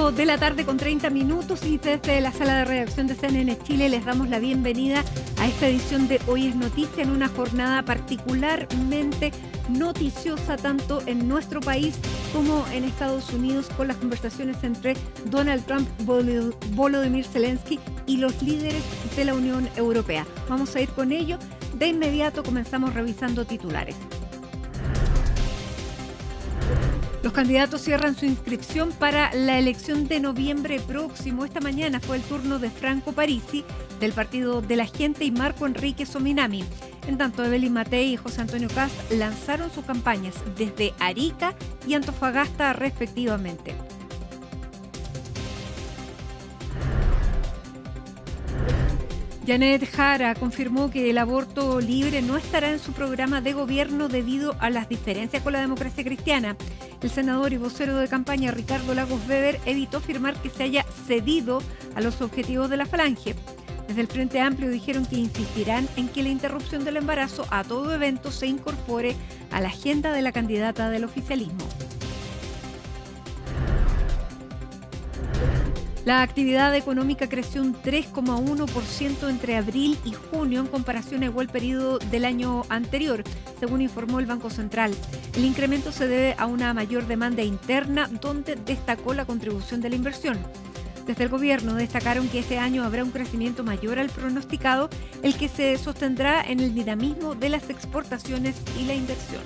4 de la tarde con 30 minutos y desde la sala de redacción de CNN Chile les damos la bienvenida a esta edición de Hoy es Noticia en una jornada particularmente noticiosa tanto en nuestro país como en Estados Unidos con las conversaciones entre Donald Trump, Volodymyr Zelensky y los líderes de la Unión Europea. Vamos a ir con ello. De inmediato comenzamos revisando titulares. Los candidatos cierran su inscripción para la elección de noviembre próximo. Esta mañana fue el turno de Franco Parisi, del Partido de la Gente, y Marco Enrique Sominami. En tanto, Evelyn Matei y José Antonio Kast lanzaron sus campañas desde Arica y Antofagasta respectivamente. Janet Jara confirmó que el aborto libre no estará en su programa de gobierno debido a las diferencias con la democracia cristiana. El senador y vocero de campaña Ricardo Lagos Weber evitó afirmar que se haya cedido a los objetivos de la Falange. Desde el Frente Amplio dijeron que insistirán en que la interrupción del embarazo a todo evento se incorpore a la agenda de la candidata del oficialismo. La actividad económica creció un 3,1% entre abril y junio en comparación a igual periodo del año anterior, según informó el Banco Central. El incremento se debe a una mayor demanda interna, donde destacó la contribución de la inversión. Desde el gobierno destacaron que este año habrá un crecimiento mayor al pronosticado, el que se sostendrá en el dinamismo de las exportaciones y la inversión.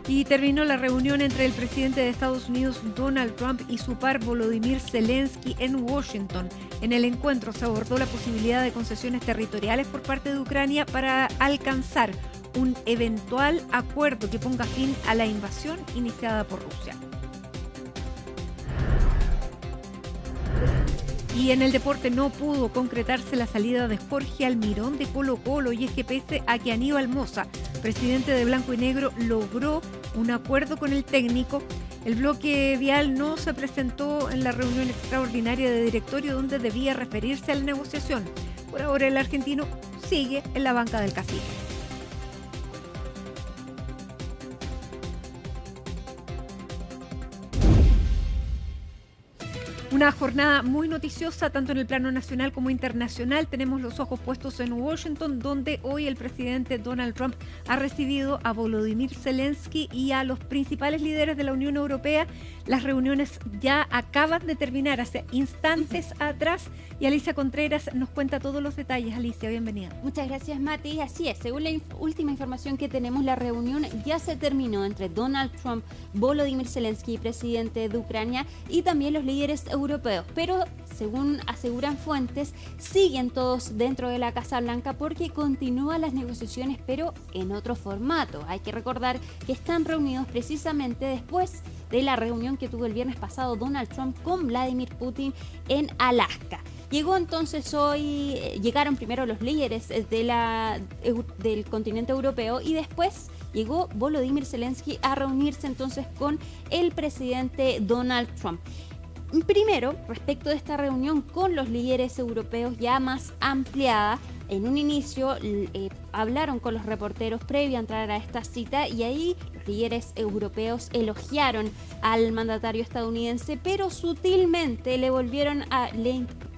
Y terminó la reunión entre el presidente de Estados Unidos, Donald Trump, y su par, Volodymyr Zelensky, en Washington. En el encuentro se abordó la posibilidad de concesiones territoriales por parte de Ucrania para alcanzar un eventual acuerdo que ponga fin a la invasión iniciada por Rusia. Y en el deporte no pudo concretarse la salida de Jorge Almirón de Colo-Colo, y es que pese a que Aníbal Mosa, presidente de Blanco y Negro, logró un acuerdo con el técnico, el bloque vial no se presentó en la reunión extraordinaria de directorio donde debía referirse a la negociación. Por ahora el argentino sigue en la banca del Cacique. Una jornada muy noticiosa tanto en el plano nacional como internacional. Tenemos los ojos puestos en Washington, donde hoy el presidente Donald Trump ha recibido a Volodymyr Zelensky y a los principales líderes de la Unión Europea. Las reuniones ya acaban de terminar hace instantes atrás y Alicia Contreras nos cuenta todos los detalles. Alicia, bienvenida. Muchas gracias, Mati. Así es, según la última información que tenemos, la reunión ya se terminó entre Donald Trump, Volodymyr Zelensky, presidente de Ucrania, y también los líderes europeos, pero según aseguran fuentes, siguen todos dentro de la Casa Blanca porque continúan las negociaciones, pero en otro formato. Hay que recordar que están reunidos precisamente después de la reunión que tuvo el viernes pasado Donald Trump con Vladimir Putin en Alaska. Llegaron primero los líderes del continente europeo y después llegó Volodymyr Zelensky a reunirse entonces con el presidente Donald Trump. Primero, respecto de esta reunión con los líderes europeos ya más ampliada, en un inicio hablaron con los reporteros previo a entrar a esta cita y ahí los líderes europeos elogiaron al mandatario estadounidense, pero sutilmente le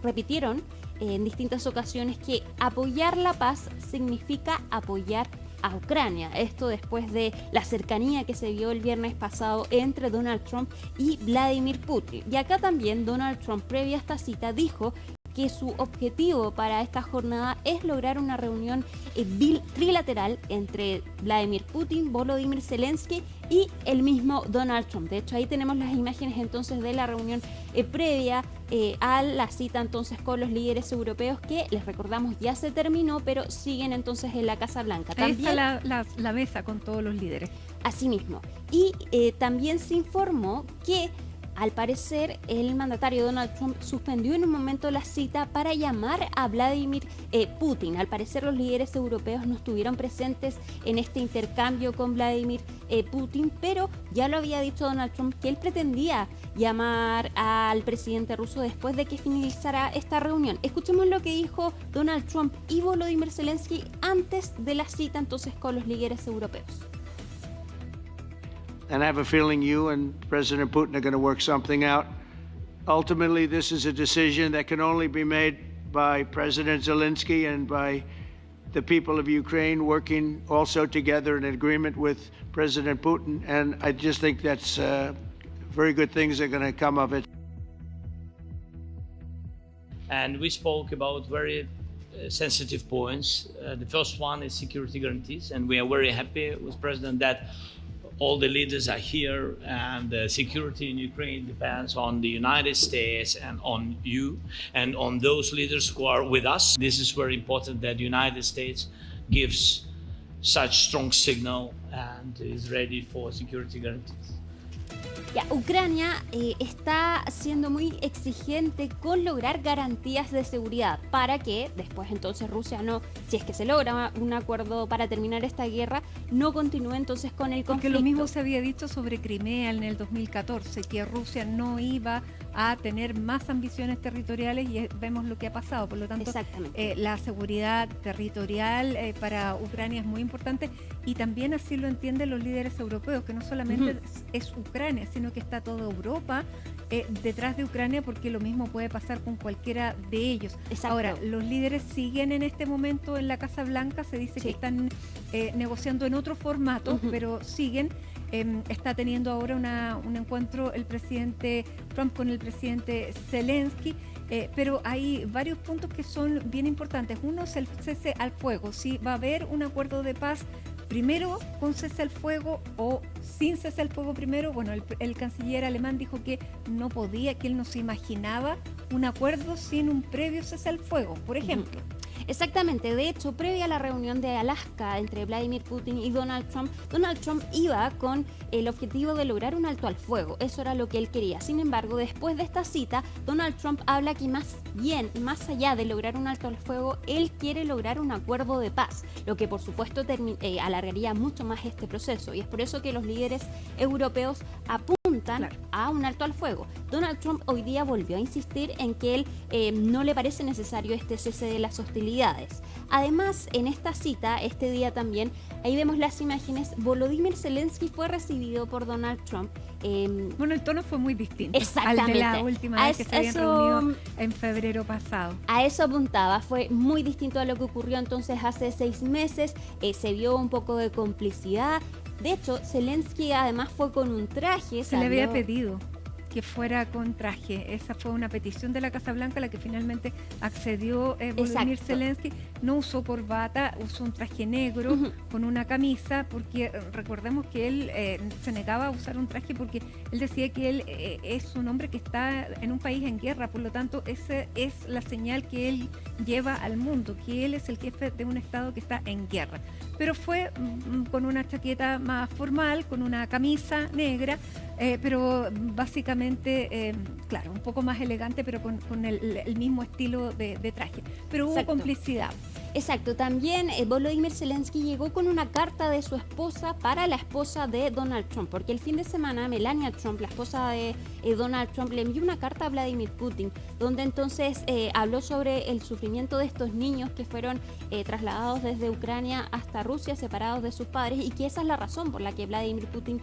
repitieron en distintas ocasiones que apoyar la paz significa apoyar a Ucrania. Esto después de la cercanía que se vio el viernes pasado entre Donald Trump y Vladimir Putin. Y acá también Donald Trump, previa a esta cita, dijo que su objetivo para esta jornada es lograr una reunión trilateral entre Vladimir Putin, Volodymyr Zelensky y el mismo Donald Trump. De hecho, ahí tenemos las imágenes entonces de la reunión previa a la cita entonces con los líderes europeos, que les recordamos ya se terminó, pero siguen entonces en la Casa Blanca. También ahí está la mesa con todos los líderes. Asimismo. Y también se informó que al parecer, el mandatario Donald Trump suspendió en un momento la cita para llamar a Vladimir Putin. Al parecer, los líderes europeos no estuvieron presentes en este intercambio con Vladimir Putin, pero ya lo había dicho Donald Trump que él pretendía llamar al presidente ruso después de que finalizara esta reunión. Escuchemos lo que dijo Donald Trump y Volodymyr Zelensky antes de la cita entonces con los líderes europeos. and I have a feeling you and President Putin are going to work something out. Ultimately, this is a decision that can only be made by President Zelensky and by the people of Ukraine working also together in agreement with President Putin. And I just think that's very good things are going to come of it. And we spoke about very sensitive points. The first one is security guarantees, and we are very happy with President that all the leaders are here, and the security in Ukraine depends on the United States and on you and on those leaders who are with us. This is very important that the United States gives such strong signal and is ready for security guarantees. Ya, Ucrania está siendo muy exigente con lograr garantías de seguridad para que después entonces Rusia no, si es que se logra un acuerdo para terminar esta guerra, no continúe entonces con el conflicto. Porque lo mismo se había dicho sobre Crimea en el 2014, que Rusia no iba a tener más ambiciones territoriales y vemos lo que ha pasado. Por lo tanto, la seguridad territorial para Ucrania es muy importante y también así lo entienden los líderes europeos, que no solamente es Ucrania, sino que está toda Europa detrás de Ucrania, porque lo mismo puede pasar con cualquiera de ellos. Exacto. Ahora, los líderes siguen en este momento en la Casa Blanca, se dice que están negociando en otro formato, pero siguen. Está teniendo ahora un encuentro el presidente Trump con el presidente Zelensky, pero hay varios puntos que son bien importantes. Uno es el cese al fuego. Si va a haber un acuerdo de paz primero con cese al fuego o sin cese al fuego primero. Bueno, el canciller alemán dijo que no podía, que él no se imaginaba un acuerdo sin un previo cese al fuego, por ejemplo. Exactamente, de hecho, previa a la reunión de Alaska entre Vladimir Putin y Donald Trump iba con el objetivo de lograr un alto al fuego, eso era lo que él quería. Sin embargo, después de esta cita, Donald Trump habla que más allá de lograr un alto al fuego, él quiere lograr un acuerdo de paz, lo que por supuesto alargaría mucho más este proceso, y es por eso que los líderes europeos apuntan a un alto al fuego. Donald Trump hoy día volvió a insistir en que él no le parece necesario este cese de las hostilidades. Además, en esta cita, este día también, ahí vemos las imágenes, Volodymyr Zelensky fue recibido por Donald Trump. Bueno, el tono fue muy distinto al de la última vez que se habían reunido en febrero pasado. A eso apuntaba, fue muy distinto a lo que ocurrió entonces hace 6 meses, se vio un poco de complicidad. De hecho, Zelensky además fue con un traje. Se le había pedido que fuera con traje. Esa fue una petición de la Casa Blanca a la que finalmente accedió Volodymyr Zelensky. No usó corbata, usó un traje negro con una camisa, porque recordemos que él se negaba a usar un traje porque él decía que él es un hombre que está en un país en guerra, por lo tanto esa es la señal que él lleva al mundo, que él es el jefe de un estado que está en guerra. Pero fue con una chaqueta más formal, con una camisa negra, pero básicamente, claro, un poco más elegante, pero con el mismo estilo de traje. Pero hubo complicidad. Exacto, también Volodymyr Zelensky llegó con una carta de su esposa para la esposa de Donald Trump, porque el fin de semana Melania Trump, la esposa de Donald Trump, le envió una carta a Vladimir Putin, donde entonces habló sobre el sufrimiento de estos niños que fueron trasladados desde Ucrania hasta Rusia, separados de sus padres, y que esa es la razón por la que Vladimir Putin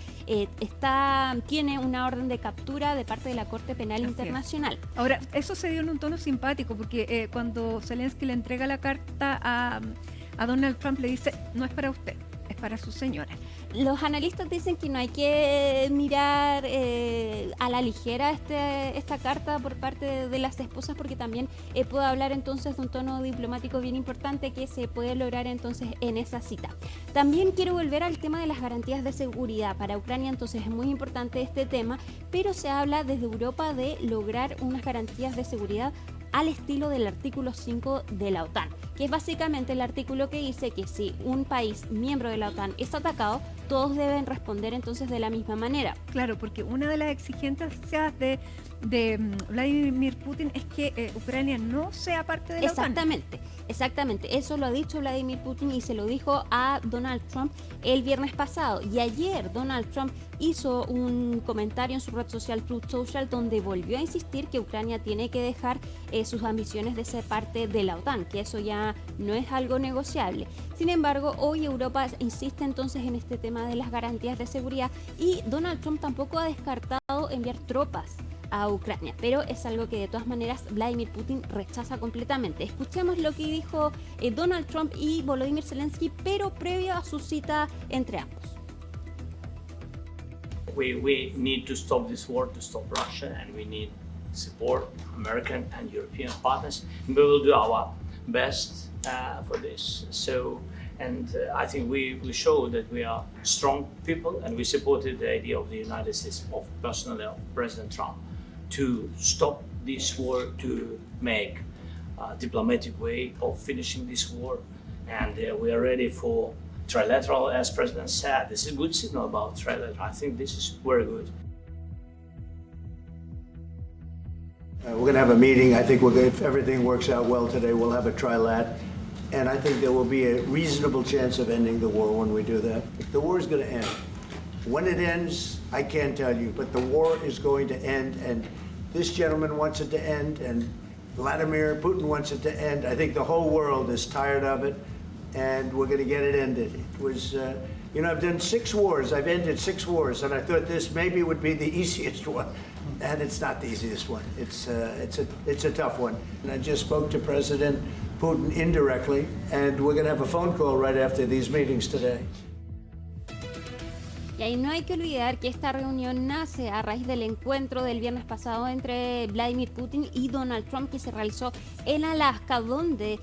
tiene una orden de captura de parte de la Corte Penal Internacional. Ahora, eso se dio en un tono simpático, porque cuando Zelensky le entrega la carta a Donald Trump, le dice: no es para usted, es para su señora. Los analistas dicen que no hay que mirar a la ligera esta carta por parte de las esposas, porque también puede hablar entonces de un tono diplomático bien importante que se puede lograr entonces en esa cita. También quiero volver al tema de las garantías de seguridad. Para Ucrania entonces es muy importante este tema, pero se habla desde Europa de lograr unas garantías de seguridad al estilo del artículo 5 de la OTAN, que es básicamente el artículo que dice que si un país miembro de la OTAN es atacado, todos deben responder entonces de la misma manera. Claro, porque una de las exigencias de Vladimir Putin es que Ucrania no sea parte de la OTAN. Exactamente, eso lo ha dicho Vladimir Putin y se lo dijo a Donald Trump el viernes pasado. Y ayer Donald Trump hizo un comentario en su red social Truth Social donde volvió a insistir que Ucrania tiene que dejar sus ambiciones de ser parte de la OTAN, que eso ya no es algo negociable. Sin embargo, hoy Europa insiste entonces en este tema de las garantías de seguridad y Donald Trump tampoco ha descartado enviar tropas a Ucrania, pero es algo que de todas maneras Vladimir Putin rechaza completamente. Escuchemos lo que dijo Donald Trump y Volodymyr Zelensky, pero previo a su cita entre ambos. We need to stop this war, to stop Russia, and we need support American and European partners. And we will do our best for this. I think we show that we are strong people, and we supported the idea of the United States, of personally of President Trump, to stop this war, to make a diplomatic way of finishing this war. And we are ready for trilateral, as President said. This is a good signal about trilateral. I think this is very good. We're going to have a meeting. I think if everything works out well today, we'll have a trilat. And I think there will be a reasonable chance of ending the war when we do that. The war is going to end. When it ends, I can't tell you, but the war is going to end, and this gentleman wants it to end, and Vladimir Putin wants it to end. I think the whole world is tired of it, and we're going to get it ended. It was, I've done 6 wars. I've ended 6 wars, and I thought this maybe would be the easiest one, and it's not the easiest one. It's a tough one. And I just spoke to President Putin indirectly, and we're going to have a phone call right after these meetings today. Y ahí no hay que olvidar que esta reunión nace a raíz del encuentro del viernes pasado entre Vladimir Putin y Donald Trump que se realizó en Alaska, donde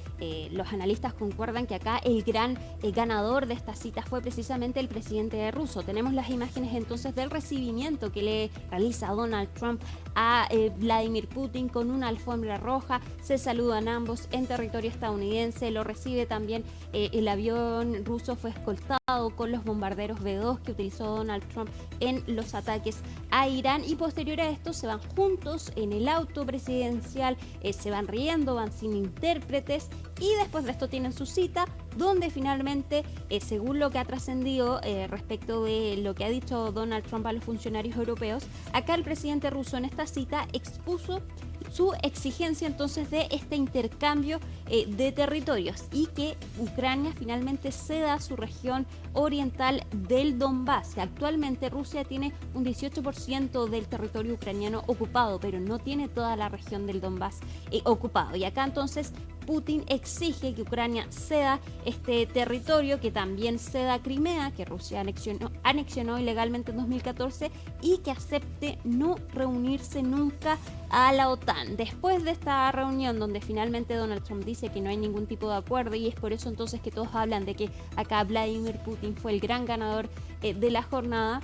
los analistas concuerdan que acá el gran ganador de esta cita fue precisamente el presidente ruso. Tenemos las imágenes entonces del recibimiento que le realiza Donald Trump a Vladimir Putin con una alfombra roja. Se saludan ambos en territorio estadounidense, lo recibe también el avión ruso, fue escoltado con los bombarderos B-2 que utilizó Donald Trump en los ataques a Irán, y posterior a esto se van juntos en el auto presidencial, se van riendo, van sin intérpretes, y después de esto tienen su cita donde finalmente, según lo que ha trascendido respecto de lo que ha dicho Donald Trump a los funcionarios europeos, acá el presidente ruso en esta cita expuso su exigencia entonces de este intercambio de territorios y que Ucrania finalmente ceda su región oriental del Donbass. Actualmente Rusia tiene un 18% del territorio ucraniano ocupado, pero no tiene toda la región del Donbass ocupado. Y acá entonces Putin exige que Ucrania ceda este territorio, que también ceda Crimea, que Rusia anexionó ilegalmente en 2014, y que acepte no reunirse nunca a la OTAN. Después de esta reunión donde finalmente Donald Trump dice que no hay ningún tipo de acuerdo, y es por eso entonces que todos hablan de que acá Vladimir Putin fue el gran ganador de la jornada,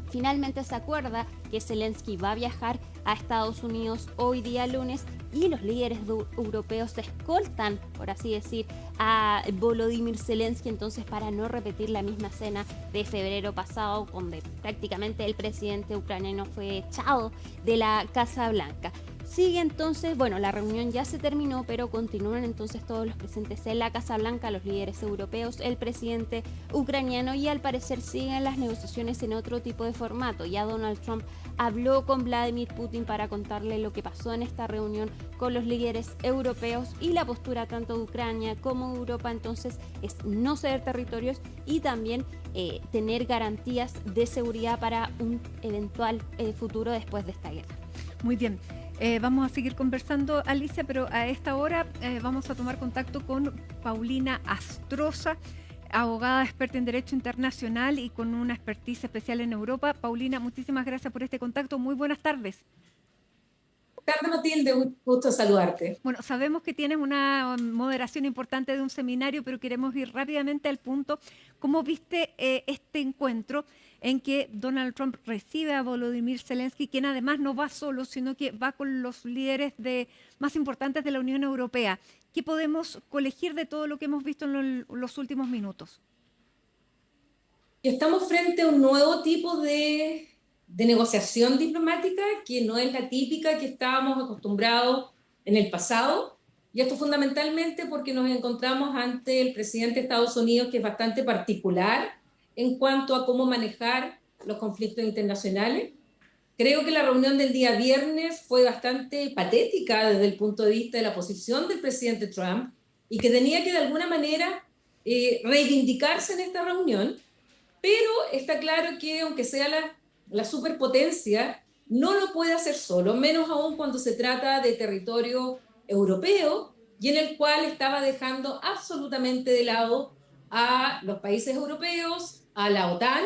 finalmente se acuerda que Zelensky va a viajar a Estados Unidos hoy día lunes, y los líderes europeos escoltan, por así decir, a Volodymyr Zelensky entonces para no repetir la misma escena de febrero pasado, donde prácticamente el presidente ucraniano fue echado de la Casa Blanca. Sigue entonces, la reunión ya se terminó, pero continúan entonces todos los presentes en la Casa Blanca, los líderes europeos, el presidente ucraniano, y al parecer siguen las negociaciones en otro tipo de formato. Ya Donald Trump habló con Vladimir Putin para contarle lo que pasó en esta reunión con los líderes europeos, y la postura tanto de Ucrania como de Europa entonces es no ceder territorios y también tener garantías de seguridad para un eventual futuro después de esta guerra. Muy bien. Vamos a seguir conversando, Alicia, pero a esta hora vamos a tomar contacto con Paulina Astroza, abogada experta en Derecho Internacional y con una expertise especial en Europa. Paulina, muchísimas gracias por este contacto. Muy buenas tardes. Buenas tardes, Matilde. Un gusto saludarte. Bueno, sabemos que tienes una moderación importante de un seminario, pero queremos ir rápidamente al punto. ¿Cómo viste este encuentro en que Donald Trump recibe a Volodymyr Zelensky, quien además no va solo, sino que va con los líderes más importantes de la Unión Europea? ¿Qué podemos colegir de todo lo que hemos visto en los últimos minutos? Estamos frente a un nuevo tipo de negociación diplomática que no es la típica que estábamos acostumbrados en el pasado. Y esto fundamentalmente porque nos encontramos ante el presidente de Estados Unidos, que es bastante particular en cuanto a cómo manejar los conflictos internacionales. Creo que la reunión del día viernes fue bastante patética desde el punto de vista de la posición del presidente Trump y que tenía que de alguna manera reivindicarse en esta reunión, pero está claro que aunque sea la superpotencia, no lo puede hacer solo, menos aún cuando se trata de territorio europeo y en el cual estaba dejando absolutamente de lado a los países europeos, a la OTAN,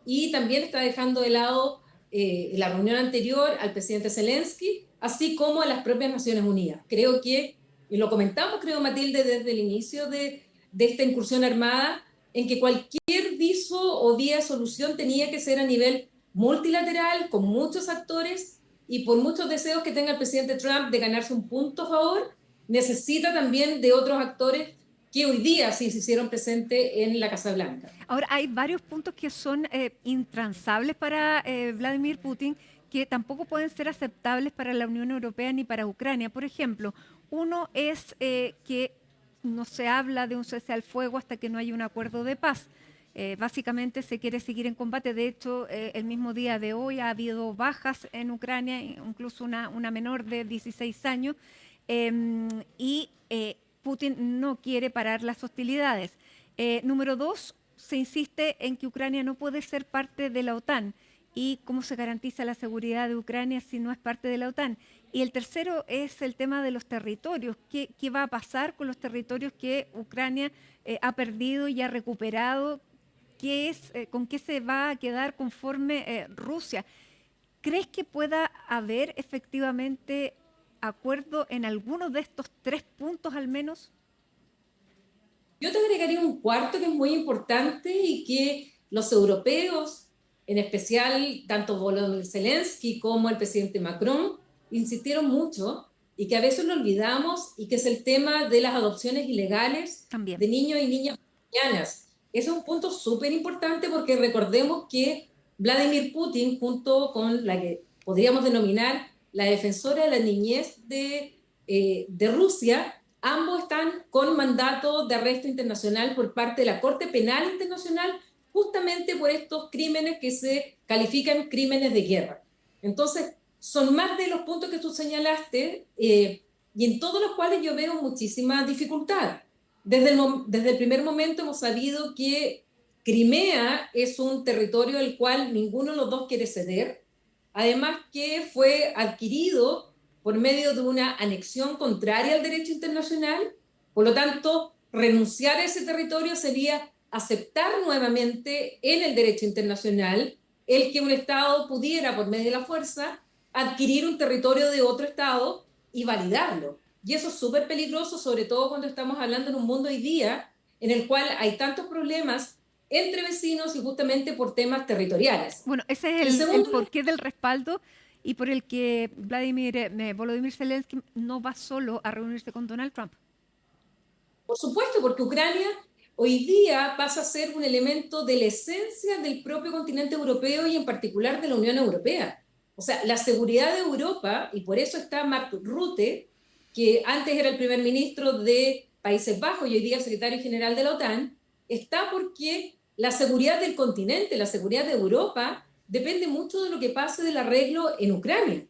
y también está dejando de lado en la reunión anterior al presidente Zelensky, así como a las propias Naciones Unidas. Creo que, y lo comentamos, creo, Matilde, desde el inicio de esta incursión armada, en que cualquier viso o vía de solución tenía que ser a nivel multilateral, con muchos actores, y por muchos deseos que tenga el presidente Trump de ganarse un punto a favor, necesita también de otros actores que hoy día sí se hicieron presentes en la Casa Blanca. Ahora, hay varios puntos que son intransables para Vladimir Putin, que tampoco pueden ser aceptables para la Unión Europea ni para Ucrania. Por ejemplo, uno es que no se habla de un cese al fuego hasta que no haya un acuerdo de paz. Básicamente se quiere seguir en combate. De hecho, el mismo día de hoy ha habido bajas en Ucrania, incluso una menor de 16 años, y Putin no quiere parar las hostilidades. Número dos, se insiste en que Ucrania no puede ser parte de la OTAN. ¿Y cómo se garantiza la seguridad de Ucrania si no es parte de la OTAN? Y el tercero es el tema de los territorios. ¿Qué va a pasar con los territorios que Ucrania ha perdido y ha recuperado? ¿Con qué se va a quedar conforme Rusia? ¿Crees que pueda haber efectivamente acuerdo en alguno de estos tres puntos al menos? Yo te agregaría un cuarto que es muy importante y que los europeos, en especial tanto Volodymyr Zelensky como el presidente Macron, insistieron mucho y que a veces lo olvidamos, y que es el tema de las adopciones ilegales También de niños y niñas ucranianas. Ese es un punto súper importante porque recordemos que Vladimir Putin, junto con la que podríamos denominar la defensora de la niñez de Rusia, ambos están con mandato de arresto internacional por parte de la Corte Penal Internacional, justamente por estos crímenes que se califican crímenes de guerra. Entonces, son más de los puntos que tú señalaste, y en todos los cuales yo veo muchísima dificultad. Desde el primer momento hemos sabido que Crimea es un territorio al cual ninguno de los dos quiere ceder, además que fue adquirido por medio de una anexión contraria al derecho internacional. Por lo tanto, renunciar a ese territorio sería aceptar nuevamente en el derecho internacional el que un Estado pudiera, por medio de la fuerza, adquirir un territorio de otro Estado y validarlo. Y eso es súper peligroso, sobre todo cuando estamos hablando en un mundo hoy día en el cual hay tantos problemas entre vecinos y justamente por temas territoriales. Bueno, ese es el porqué del respaldo y por el que Volodymyr Zelensky no va solo a reunirse con Donald Trump. Por supuesto, porque Ucrania hoy día pasa a ser un elemento de la esencia del propio continente europeo y en particular de la Unión Europea. O sea, la seguridad de Europa, y por eso está Mark Rutte, que antes era el primer ministro de Países Bajos y hoy día el secretario general de la OTAN, está porque la seguridad del continente, la seguridad de Europa, depende mucho de lo que pase del arreglo en Ucrania.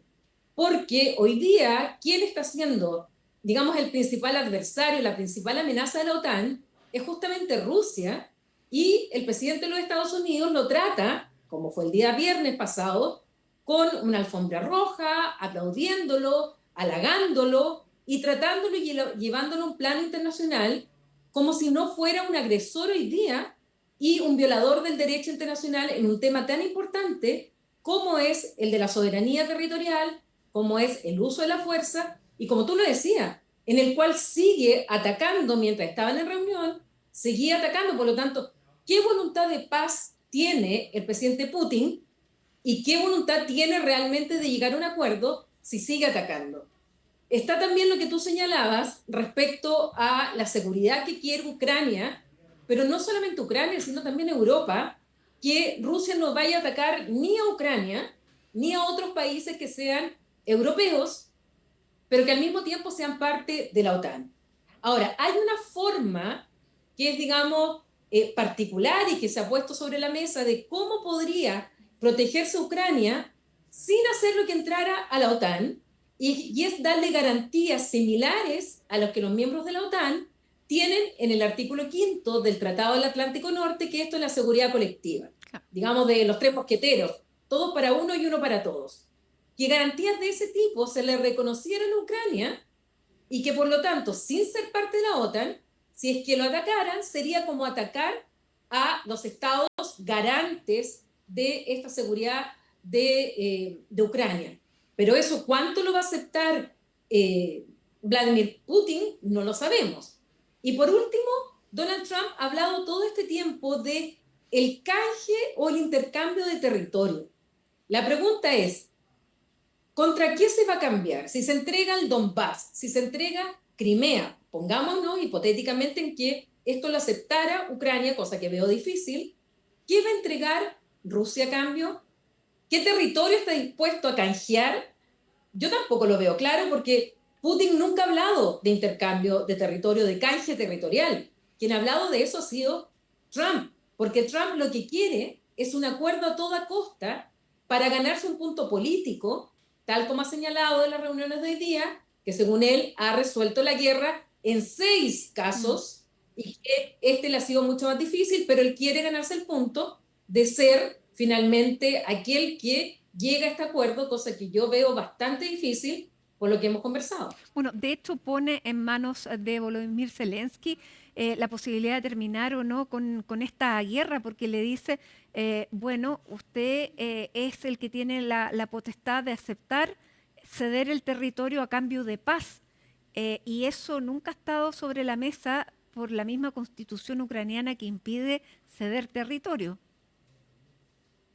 Porque hoy día, ¿quién está siendo, digamos, el principal adversario, la principal amenaza de la OTAN? Es justamente Rusia, y el presidente de los Estados Unidos lo trata, como fue el día viernes pasado, con una alfombra roja, aplaudiéndolo, halagándolo y tratándolo y llevándolo a un plano internacional como si no fuera un agresor hoy día y un violador del derecho internacional en un tema tan importante como es el de la soberanía territorial, como es el uso de la fuerza, y como tú lo decías, en el cual sigue atacando mientras estaban en reunión, seguía atacando. Por lo tanto, ¿qué voluntad de paz tiene el presidente Putin y qué voluntad tiene realmente de llegar a un acuerdo si sigue atacando? Está también lo que tú señalabas respecto a la seguridad que quiere Ucrania, pero no solamente Ucrania, sino también Europa, que Rusia no vaya a atacar ni a Ucrania ni a otros países que sean europeos, pero que al mismo tiempo sean parte de la OTAN. Ahora, hay una forma que es, digamos, particular y que se ha puesto sobre la mesa de cómo podría protegerse a Ucrania sin hacerlo que entrara a la OTAN, y es darle garantías similares a las que los miembros de la OTAN tienen en el artículo 5 del Tratado del Atlántico Norte, que esto es la seguridad colectiva, digamos de los tres mosqueteros, todos para uno y uno para todos. Que garantías de ese tipo se le reconocieron a Ucrania y que por lo tanto, sin ser parte de la OTAN, si es que lo atacaran, sería como atacar a los estados garantes de esta seguridad de Ucrania. Pero eso, ¿cuánto lo va a aceptar Vladimir Putin? No lo sabemos. Y por último, Donald Trump ha hablado todo este tiempo de el canje o el intercambio de territorio. La pregunta es, ¿contra qué se va a cambiar? Si se entrega el Donbass, si se entrega Crimea, pongámonos hipotéticamente en que esto lo aceptara Ucrania, cosa que veo difícil, ¿qué va a entregar Rusia a cambio? ¿Qué territorio está dispuesto a canjear? Yo tampoco lo veo claro porque Putin nunca ha hablado de intercambio de territorio, de canje territorial. Quien ha hablado de eso ha sido Trump, porque Trump lo que quiere es un acuerdo a toda costa para ganarse un punto político, tal como ha señalado en las reuniones de hoy día, que según él ha resuelto la guerra en 6 casos y que este le ha sido mucho más difícil, pero él quiere ganarse el punto de ser finalmente aquel que llega a este acuerdo, cosa que yo veo bastante difícil por lo que hemos conversado. Bueno, de hecho pone en manos de Volodymyr Zelensky la posibilidad de terminar o no con esta guerra, porque le dice, bueno, usted es el que tiene la potestad de aceptar ceder el territorio a cambio de paz. Y eso nunca ha estado sobre la mesa por la misma constitución ucraniana que impide ceder territorio.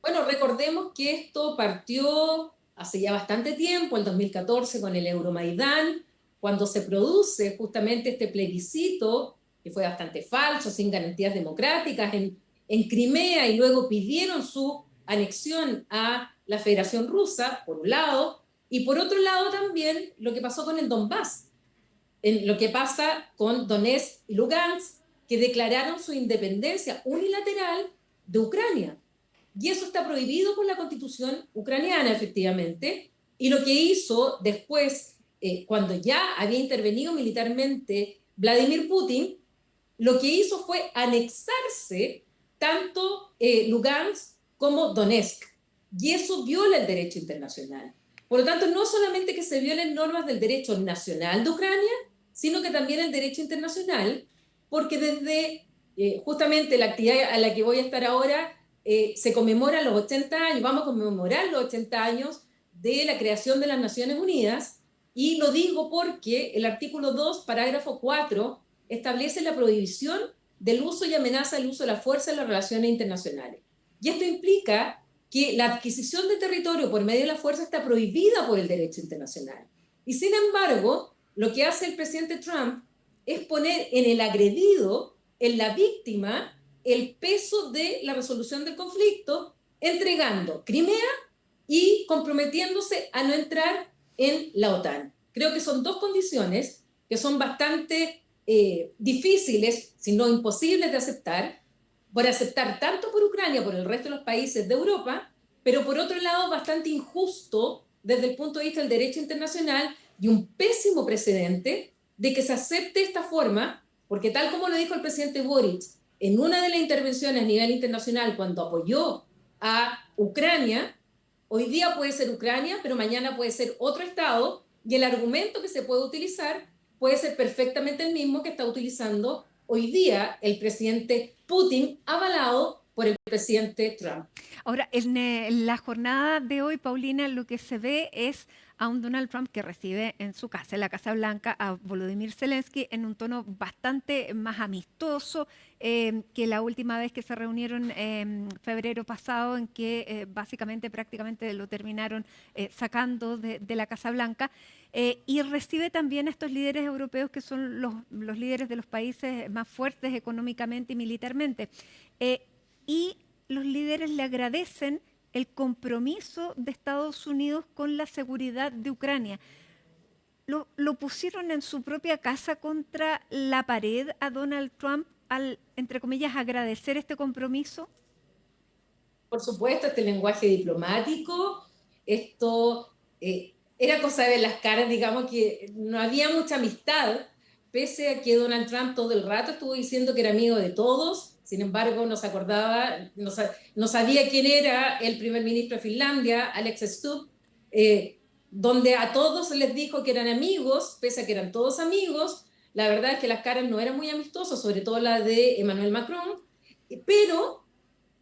Bueno, recordemos que esto partió hace ya bastante tiempo, el 2014, con el Euromaidán, cuando se produce justamente este plebiscito, que fue bastante falso, sin garantías democráticas, en Crimea, y luego pidieron su anexión a la Federación Rusa, por un lado, y por otro lado también lo que pasó con el Donbass, en lo que pasa con Donetsk y Lugansk, que declararon su independencia unilateral de Ucrania. Y eso está prohibido por la constitución ucraniana, efectivamente. Y lo que hizo después, cuando ya había intervenido militarmente Vladimir Putin, lo que hizo fue anexarse tanto Lugansk como Donetsk. Y eso viola el derecho internacional. Por lo tanto, no solamente que se violen normas del derecho nacional de Ucrania, sino que también el derecho internacional, porque desde justamente la actividad a la que voy a estar ahora, se conmemoran los 80 años, vamos a conmemorar los 80 años de la creación de las Naciones Unidas, y lo digo porque el artículo 2, parágrafo 4, establece la prohibición del uso y amenaza del uso de la fuerza en las relaciones internacionales. Y esto implica que la adquisición de territorio por medio de la fuerza está prohibida por el derecho internacional. Y sin embargo, lo que hace el presidente Trump es poner en el agredido, en la víctima, el peso de la resolución del conflicto, entregando Crimea y comprometiéndose a no entrar en la OTAN. Creo que son dos condiciones que son bastante difíciles, si no imposibles de aceptar, por aceptar tanto por Ucrania, por el resto de los países de Europa, pero por otro lado bastante injusto desde el punto de vista del derecho internacional y un pésimo precedente de que se acepte esta forma, porque tal como lo dijo el presidente Boric, en una de las intervenciones a nivel internacional cuando apoyó a Ucrania, hoy día puede ser Ucrania, pero mañana puede ser otro Estado, y el argumento que se puede utilizar puede ser perfectamente el mismo que está utilizando hoy día el presidente Putin, avalado por el presidente Trump. Ahora, en la jornada de hoy, Paulina, lo que se ve es a un Donald Trump que recibe en su casa, en la Casa Blanca, a Volodymyr Zelensky en un tono bastante más amistoso que la última vez que se reunieron en febrero pasado, en que básicamente prácticamente lo terminaron sacando de la Casa Blanca. Y recibe también a estos líderes europeos que son los líderes de los países más fuertes económicamente y militarmente. Y los líderes le agradecen el compromiso de Estados Unidos con la seguridad de Ucrania. ¿Lo pusieron en su propia casa contra la pared a Donald Trump al, entre comillas, agradecer este compromiso? por supuesto, este lenguaje diplomático, esto era cosa de ver las caras, digamos que no había mucha amistad, pese a que Donald Trump todo el rato estuvo diciendo que era amigo de todos. Sin embargo, no se acordaba, no sabía quién era el primer ministro de Finlandia, Alex Stubb, donde a todos les dijo que eran amigos, pese a que eran todos amigos. La verdad es que las caras no eran muy amistosas, sobre todo la de Emmanuel Macron, pero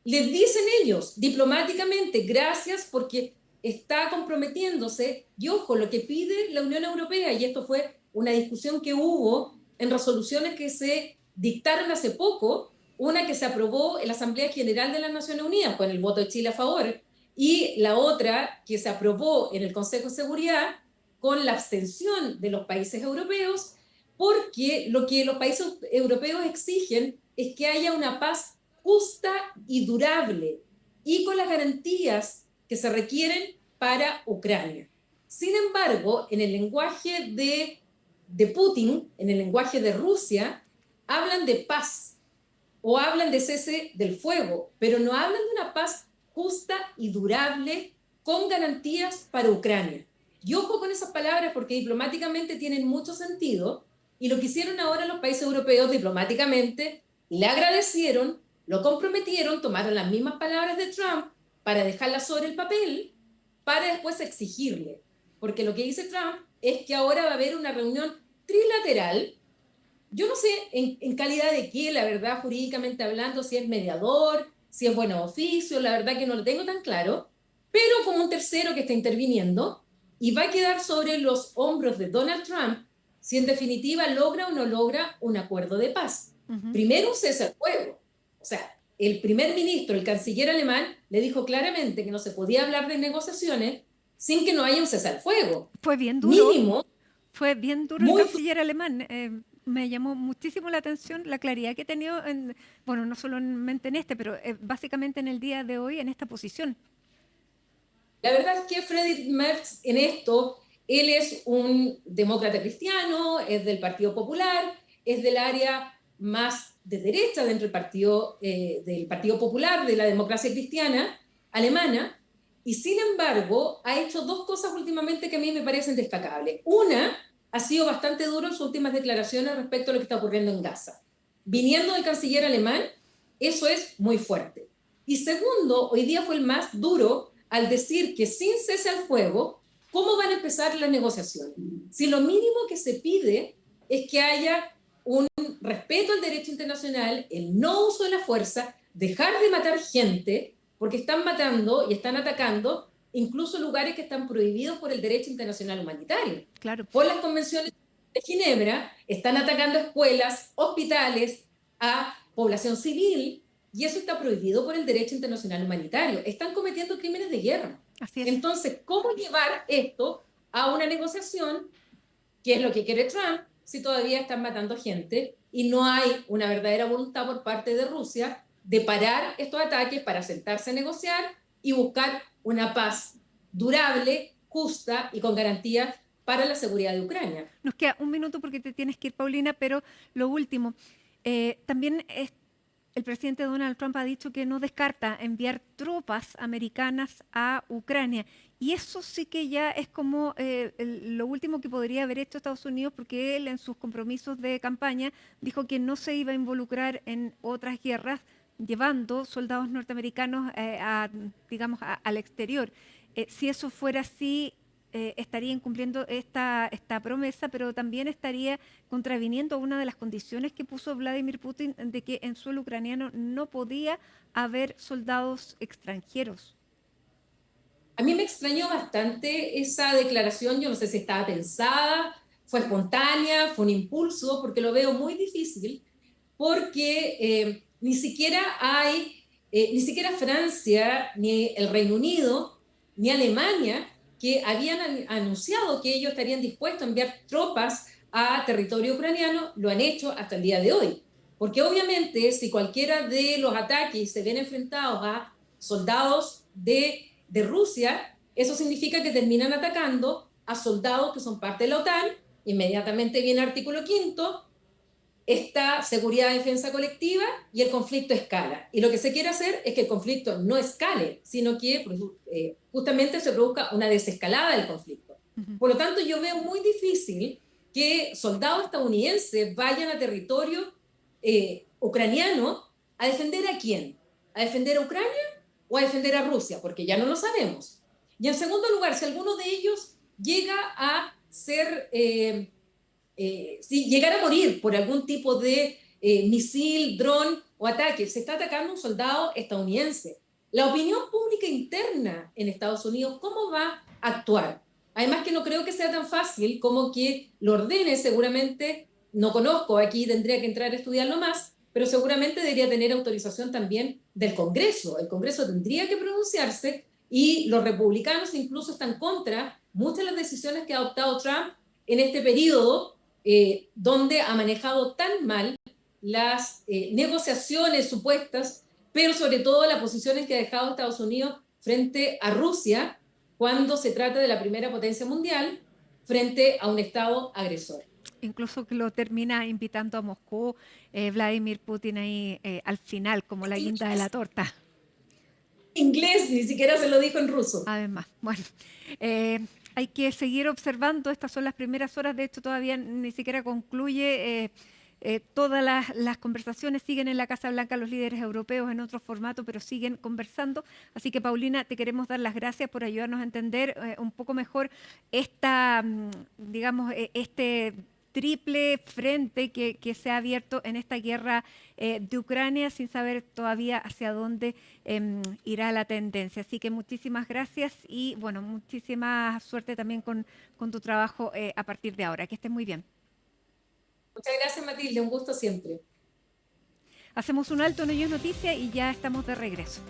les dicen ellos diplomáticamente gracias porque está comprometiéndose. Y ojo, lo que pide la Unión Europea, y esto fue una discusión que hubo en resoluciones que se dictaron hace poco, una que se aprobó en la Asamblea General de las Naciones Unidas con el voto de Chile a favor, y la otra que se aprobó en el Consejo de Seguridad con la abstención de los países europeos, porque lo que los países europeos exigen es que haya una paz justa y durable y con las garantías que se requieren para Ucrania. Sin embargo, en el lenguaje de Putin, en el lenguaje de Rusia, hablan de paz o hablan de cese del fuego, pero no hablan de una paz justa y durable con garantías para Ucrania. Y ojo con esas palabras porque diplomáticamente tienen mucho sentido, y lo que hicieron ahora los países europeos diplomáticamente, le agradecieron, lo comprometieron, tomaron las mismas palabras de Trump para dejarlas sobre el papel, para después exigirle. Porque lo que dice Trump es que ahora va a haber una reunión trilateral. Yo no sé en calidad de qué, la verdad, jurídicamente hablando, si es mediador, si es buen oficio, la verdad que no lo tengo tan claro, pero como un tercero que está interviniendo, y va a quedar sobre los hombros de Donald Trump si en definitiva logra o no logra un acuerdo de paz. Primero un cese al fuego. O sea, el primer ministro, el canciller alemán, le dijo claramente que no se podía hablar de negociaciones sin que no haya un cese al fuego. Fue bien duro. Mínimo. Fue bien duro el canciller alemán. Me llamó muchísimo la atención la claridad que ha tenido, bueno, no solamente en este, pero básicamente en el día de hoy, en esta posición. La verdad es que Friedrich Merz en esto, él es un demócrata cristiano, es del Partido Popular, es del área más de derecha dentro del Partido Popular, de la democracia cristiana alemana, y sin embargo ha hecho dos cosas últimamente que a mí me parecen destacables. Una, ha sido bastante duro en sus últimas declaraciones respecto a lo que está ocurriendo en Gaza. Viniendo del canciller alemán, eso es muy fuerte. Y segundo, hoy día fue el más duro al decir que sin cese al fuego, ¿cómo van a empezar las negociaciones? Si lo mínimo que se pide es que haya un respeto al derecho internacional, el no uso de la fuerza, dejar de matar gente, porque están matando y están atacando incluso lugares que están prohibidos por el derecho internacional humanitario. Claro. Por las convenciones de Ginebra, están atacando escuelas, hospitales, a población civil, y eso está prohibido por el derecho internacional humanitario. Están cometiendo crímenes de guerra. Así es. Entonces, ¿cómo llevar esto a una negociación, que es lo que quiere Trump, si todavía están matando gente y no hay una verdadera voluntad por parte de Rusia de parar estos ataques para sentarse a negociar y buscar una paz durable, justa y con garantías para la seguridad de Ucrania? Nos queda un minuto porque te tienes que ir, Paulina, pero lo último, también el presidente Donald Trump ha dicho que no descarta enviar tropas americanas a Ucrania. Y eso sí que ya es como lo último que podría haber hecho Estados Unidos, porque él en sus compromisos de campaña dijo que no se iba a involucrar en otras guerras llevando soldados norteamericanos al exterior. Si eso fuera así, estaría incumpliendo esta promesa, pero también estaría contraviniendo una de las condiciones que puso Vladimir Putin de que en suelo ucraniano no podía haber soldados extranjeros. A mí me extrañó bastante esa declaración. Yo no sé si estaba pensada, fue espontánea, fue un impulso, porque lo veo muy difícil, porque ni siquiera Francia, ni el Reino Unido, ni Alemania, que habían anunciado que ellos estarían dispuestos a enviar tropas a territorio ucraniano, lo han hecho hasta el día de hoy. Porque obviamente si cualquiera de los ataques se ven enfrentados a soldados de Rusia, eso significa que terminan atacando a soldados que son parte de la OTAN. Inmediatamente viene el artículo 5, está seguridad y defensa colectiva y el conflicto escala. Y lo que se quiere hacer es que el conflicto no escale, sino que justamente se produzca una desescalada del conflicto. Por lo tanto, yo veo muy difícil que soldados estadounidenses vayan a territorio ucraniano a defender ¿a quién? ¿A defender a Ucrania o a defender a Rusia? Porque ya no lo sabemos. Y en segundo lugar, si alguno de ellos llega a ser... si llegara a morir por algún tipo de misil, dron o ataque, se está atacando a un soldado estadounidense. La opinión pública interna en Estados Unidos, ¿cómo va a actuar? Además que no creo que sea tan fácil como que lo ordene, seguramente, no conozco, aquí tendría que entrar a estudiarlo más, pero seguramente debería tener autorización también del Congreso. El Congreso tendría que pronunciarse y los republicanos incluso están contra muchas de las decisiones que ha adoptado Trump en este periodo, donde ha manejado tan mal las negociaciones supuestas, pero sobre todo las posiciones que ha dejado Estados Unidos frente a Rusia cuando se trata de la primera potencia mundial frente a un Estado agresor. Incluso que lo termina invitando a Moscú, Vladimir Putin ahí al final, como la guinda de la torta. Inglés, ni siquiera se lo dijo en ruso. Además, bueno, hay que seguir observando, estas son las primeras horas, de hecho todavía ni siquiera concluye, todas las conversaciones siguen en la Casa Blanca, los líderes europeos en otro formato, pero siguen conversando. Así que, Paulina, te queremos dar las gracias por ayudarnos a entender un poco mejor esta, digamos, este triple frente que se ha abierto en esta guerra de Ucrania, sin saber todavía hacia dónde irá la tendencia. Así que muchísimas gracias y bueno, muchísima suerte también con tu trabajo a partir de ahora. Que estés muy bien. Muchas gracias, Matilde, un gusto siempre. Hacemos un alto en Hoy es Noticia y ya estamos de regreso.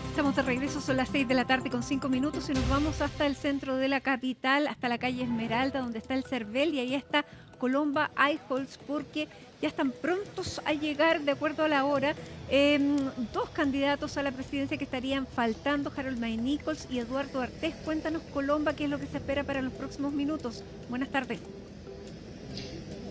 Estamos de regreso, son las 6 de la tarde con 5 minutos y nos vamos hasta el centro de la capital, hasta la calle Esmeralda, donde está el CERVEL, y ahí está Colomba Eichholz, porque ya están prontos a llegar, de acuerdo a la hora, dos candidatos a la presidencia que estarían faltando, Harold May Nichols y Eduardo Artés. Cuéntanos, Colomba, qué es lo que se espera para los próximos minutos. Buenas tardes.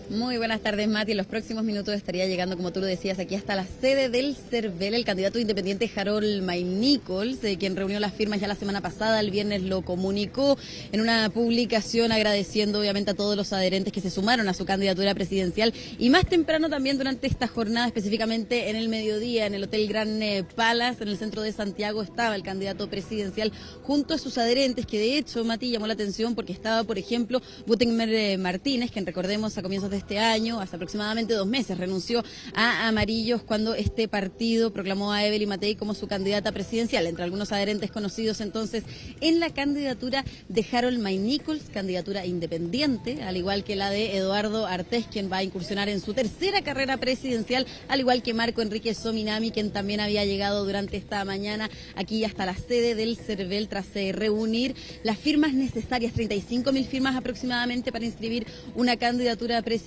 Muy buenas tardes, Mati. En los próximos minutos estaría llegando, como tú lo decías, aquí hasta la sede del CERVEL, el candidato independiente Harold May Nichols, quien reunió las firmas ya la semana pasada. El viernes lo comunicó en una publicación agradeciendo obviamente a todos los adherentes que se sumaron a su candidatura presidencial. Y más temprano también durante esta jornada, específicamente en el mediodía, en el Hotel Grand Palace, en el centro de Santiago, estaba el candidato presidencial junto a sus adherentes, que de hecho, Mati, llamó la atención porque estaba, por ejemplo, Gutenberg Martínez, quien recordemos a comienzos de este año, hace aproximadamente 2 meses, renunció a Amarillos cuando este partido proclamó a Evelyn Matei como su candidata presidencial. Entre algunos adherentes conocidos entonces en la candidatura de Harold May Nichols, candidatura independiente, al igual que la de Eduardo Artés, quien va a incursionar en su tercera carrera presidencial, al igual que Marco Enrique Sominami, quien también había llegado durante esta mañana aquí hasta la sede del CERVEL tras reunir las firmas necesarias, 35.000 firmas aproximadamente, para inscribir una candidatura presidencial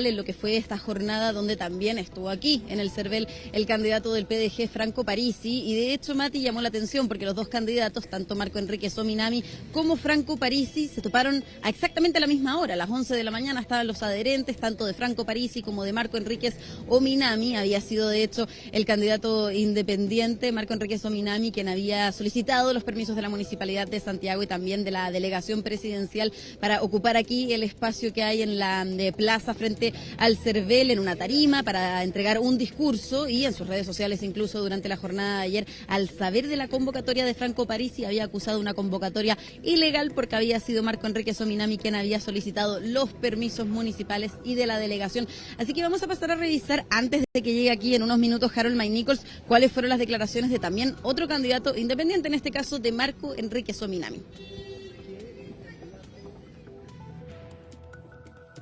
en lo que fue esta jornada, donde también estuvo aquí en el CERVEL el candidato del PDG, Franco Parisi. Y de hecho, Mati, llamó la atención porque los dos candidatos, tanto Marco Enrique Sominami como Franco Parisi, se toparon a exactamente la misma hora. A las 11 de la mañana estaban los adherentes, tanto de Franco Parisi como de Marco Enrique Sominami. Había sido de hecho el candidato independiente, Marco Enrique Sominami, quien había solicitado los permisos de la Municipalidad de Santiago y también de la delegación presidencial para ocupar aquí el espacio que hay en la plaza frente al CERVEL, en una tarima, para entregar un discurso. Y en sus redes sociales, incluso durante la jornada de ayer, al saber de la convocatoria de Franco Parisi, había acusado una convocatoria ilegal porque había sido Marco Enrique Sominami quien había solicitado los permisos municipales y de la delegación. Así que vamos a pasar a revisar, antes de que llegue aquí en unos minutos Harold May Nichols, cuáles fueron las declaraciones de también otro candidato independiente, en este caso de Marco Enrique Sominami.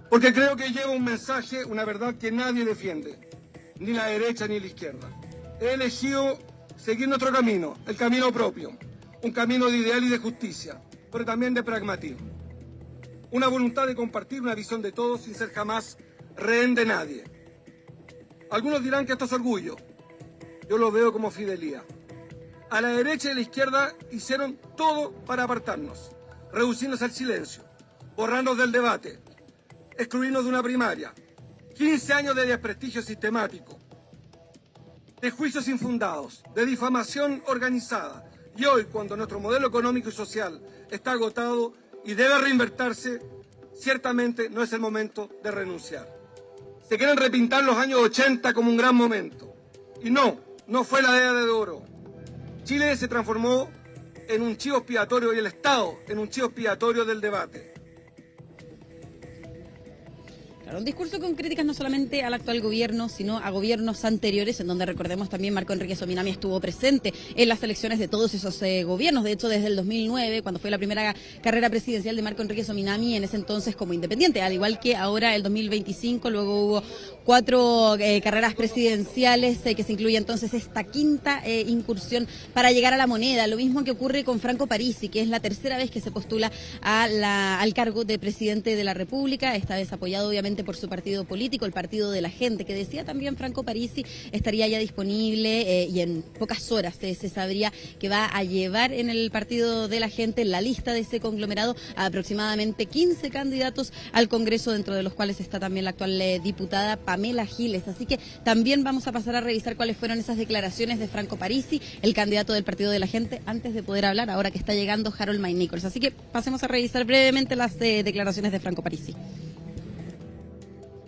Porque creo que lleva un mensaje, una verdad que nadie defiende, ni la derecha ni la izquierda. He elegido seguir nuestro camino, el camino propio, un camino de ideal y de justicia, pero también de pragmatismo. Una voluntad de compartir una visión de todos sin ser jamás rehén de nadie. Algunos dirán que esto es orgullo, yo lo veo como fidelidad. A la derecha y a la izquierda hicieron todo para apartarnos, reducirnos al silencio, borrarnos del debate, excluirnos de una primaria, 15 años de desprestigio sistemático, de juicios infundados, de difamación organizada. Y hoy, cuando nuestro modelo económico y social está agotado y debe reinvertirse, ciertamente no es el momento de renunciar. Se quieren repintar los años 80 como un gran momento. Y no fue la era de oro. Chile se transformó en un chivo expiatorio y el Estado en un chivo expiatorio del debate. Claro, un discurso con críticas no solamente al actual gobierno, sino a gobiernos anteriores, en donde recordemos también Marco Enríquez Ominami estuvo presente en las elecciones de todos esos gobiernos. De hecho, desde el 2009, cuando fue la primera carrera presidencial de Marco Enríquez Ominami, en ese entonces como independiente, al igual que ahora el 2025, luego hubo 4 carreras presidenciales que se incluye entonces esta quinta incursión para llegar a la moneda. Lo mismo que ocurre con Franco Parisi, que es la tercera vez que se postula al cargo de presidente de la República, esta vez apoyado obviamente por su partido político, el Partido de la Gente, que decía también Franco Parisi estaría ya disponible y en pocas horas se sabría que va a llevar en el Partido de la Gente la lista de ese conglomerado a aproximadamente 15 candidatos al Congreso, dentro de los cuales está también la actual diputada Pamela Giles. Así que también vamos a pasar a revisar cuáles fueron esas declaraciones de Franco Parisi, el candidato del Partido de la Gente, antes de poder hablar, ahora que está llegando Harold May Nichols. Así que pasemos a revisar brevemente las declaraciones de Franco Parisi.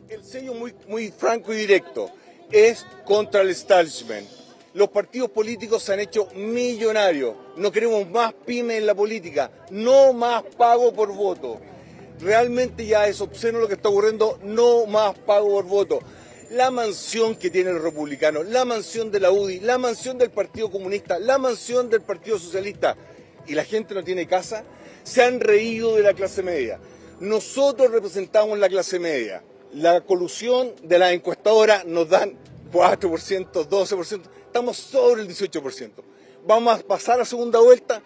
El sello muy franco y directo es contra el establishment. Los partidos políticos se han hecho millonarios. No queremos más pymes en la política, no más pago por voto. Realmente ya es obsceno lo que está ocurriendo, no más pago por voto. La mansión que tiene el republicano, la mansión de la UDI, la mansión del Partido Comunista, la mansión del Partido Socialista, y la gente no tiene casa, se han reído de la clase media. Nosotros representamos la clase media. La colusión de las encuestadoras nos dan 4%, 12%, estamos sobre el 18%. Vamos a pasar a segunda vuelta.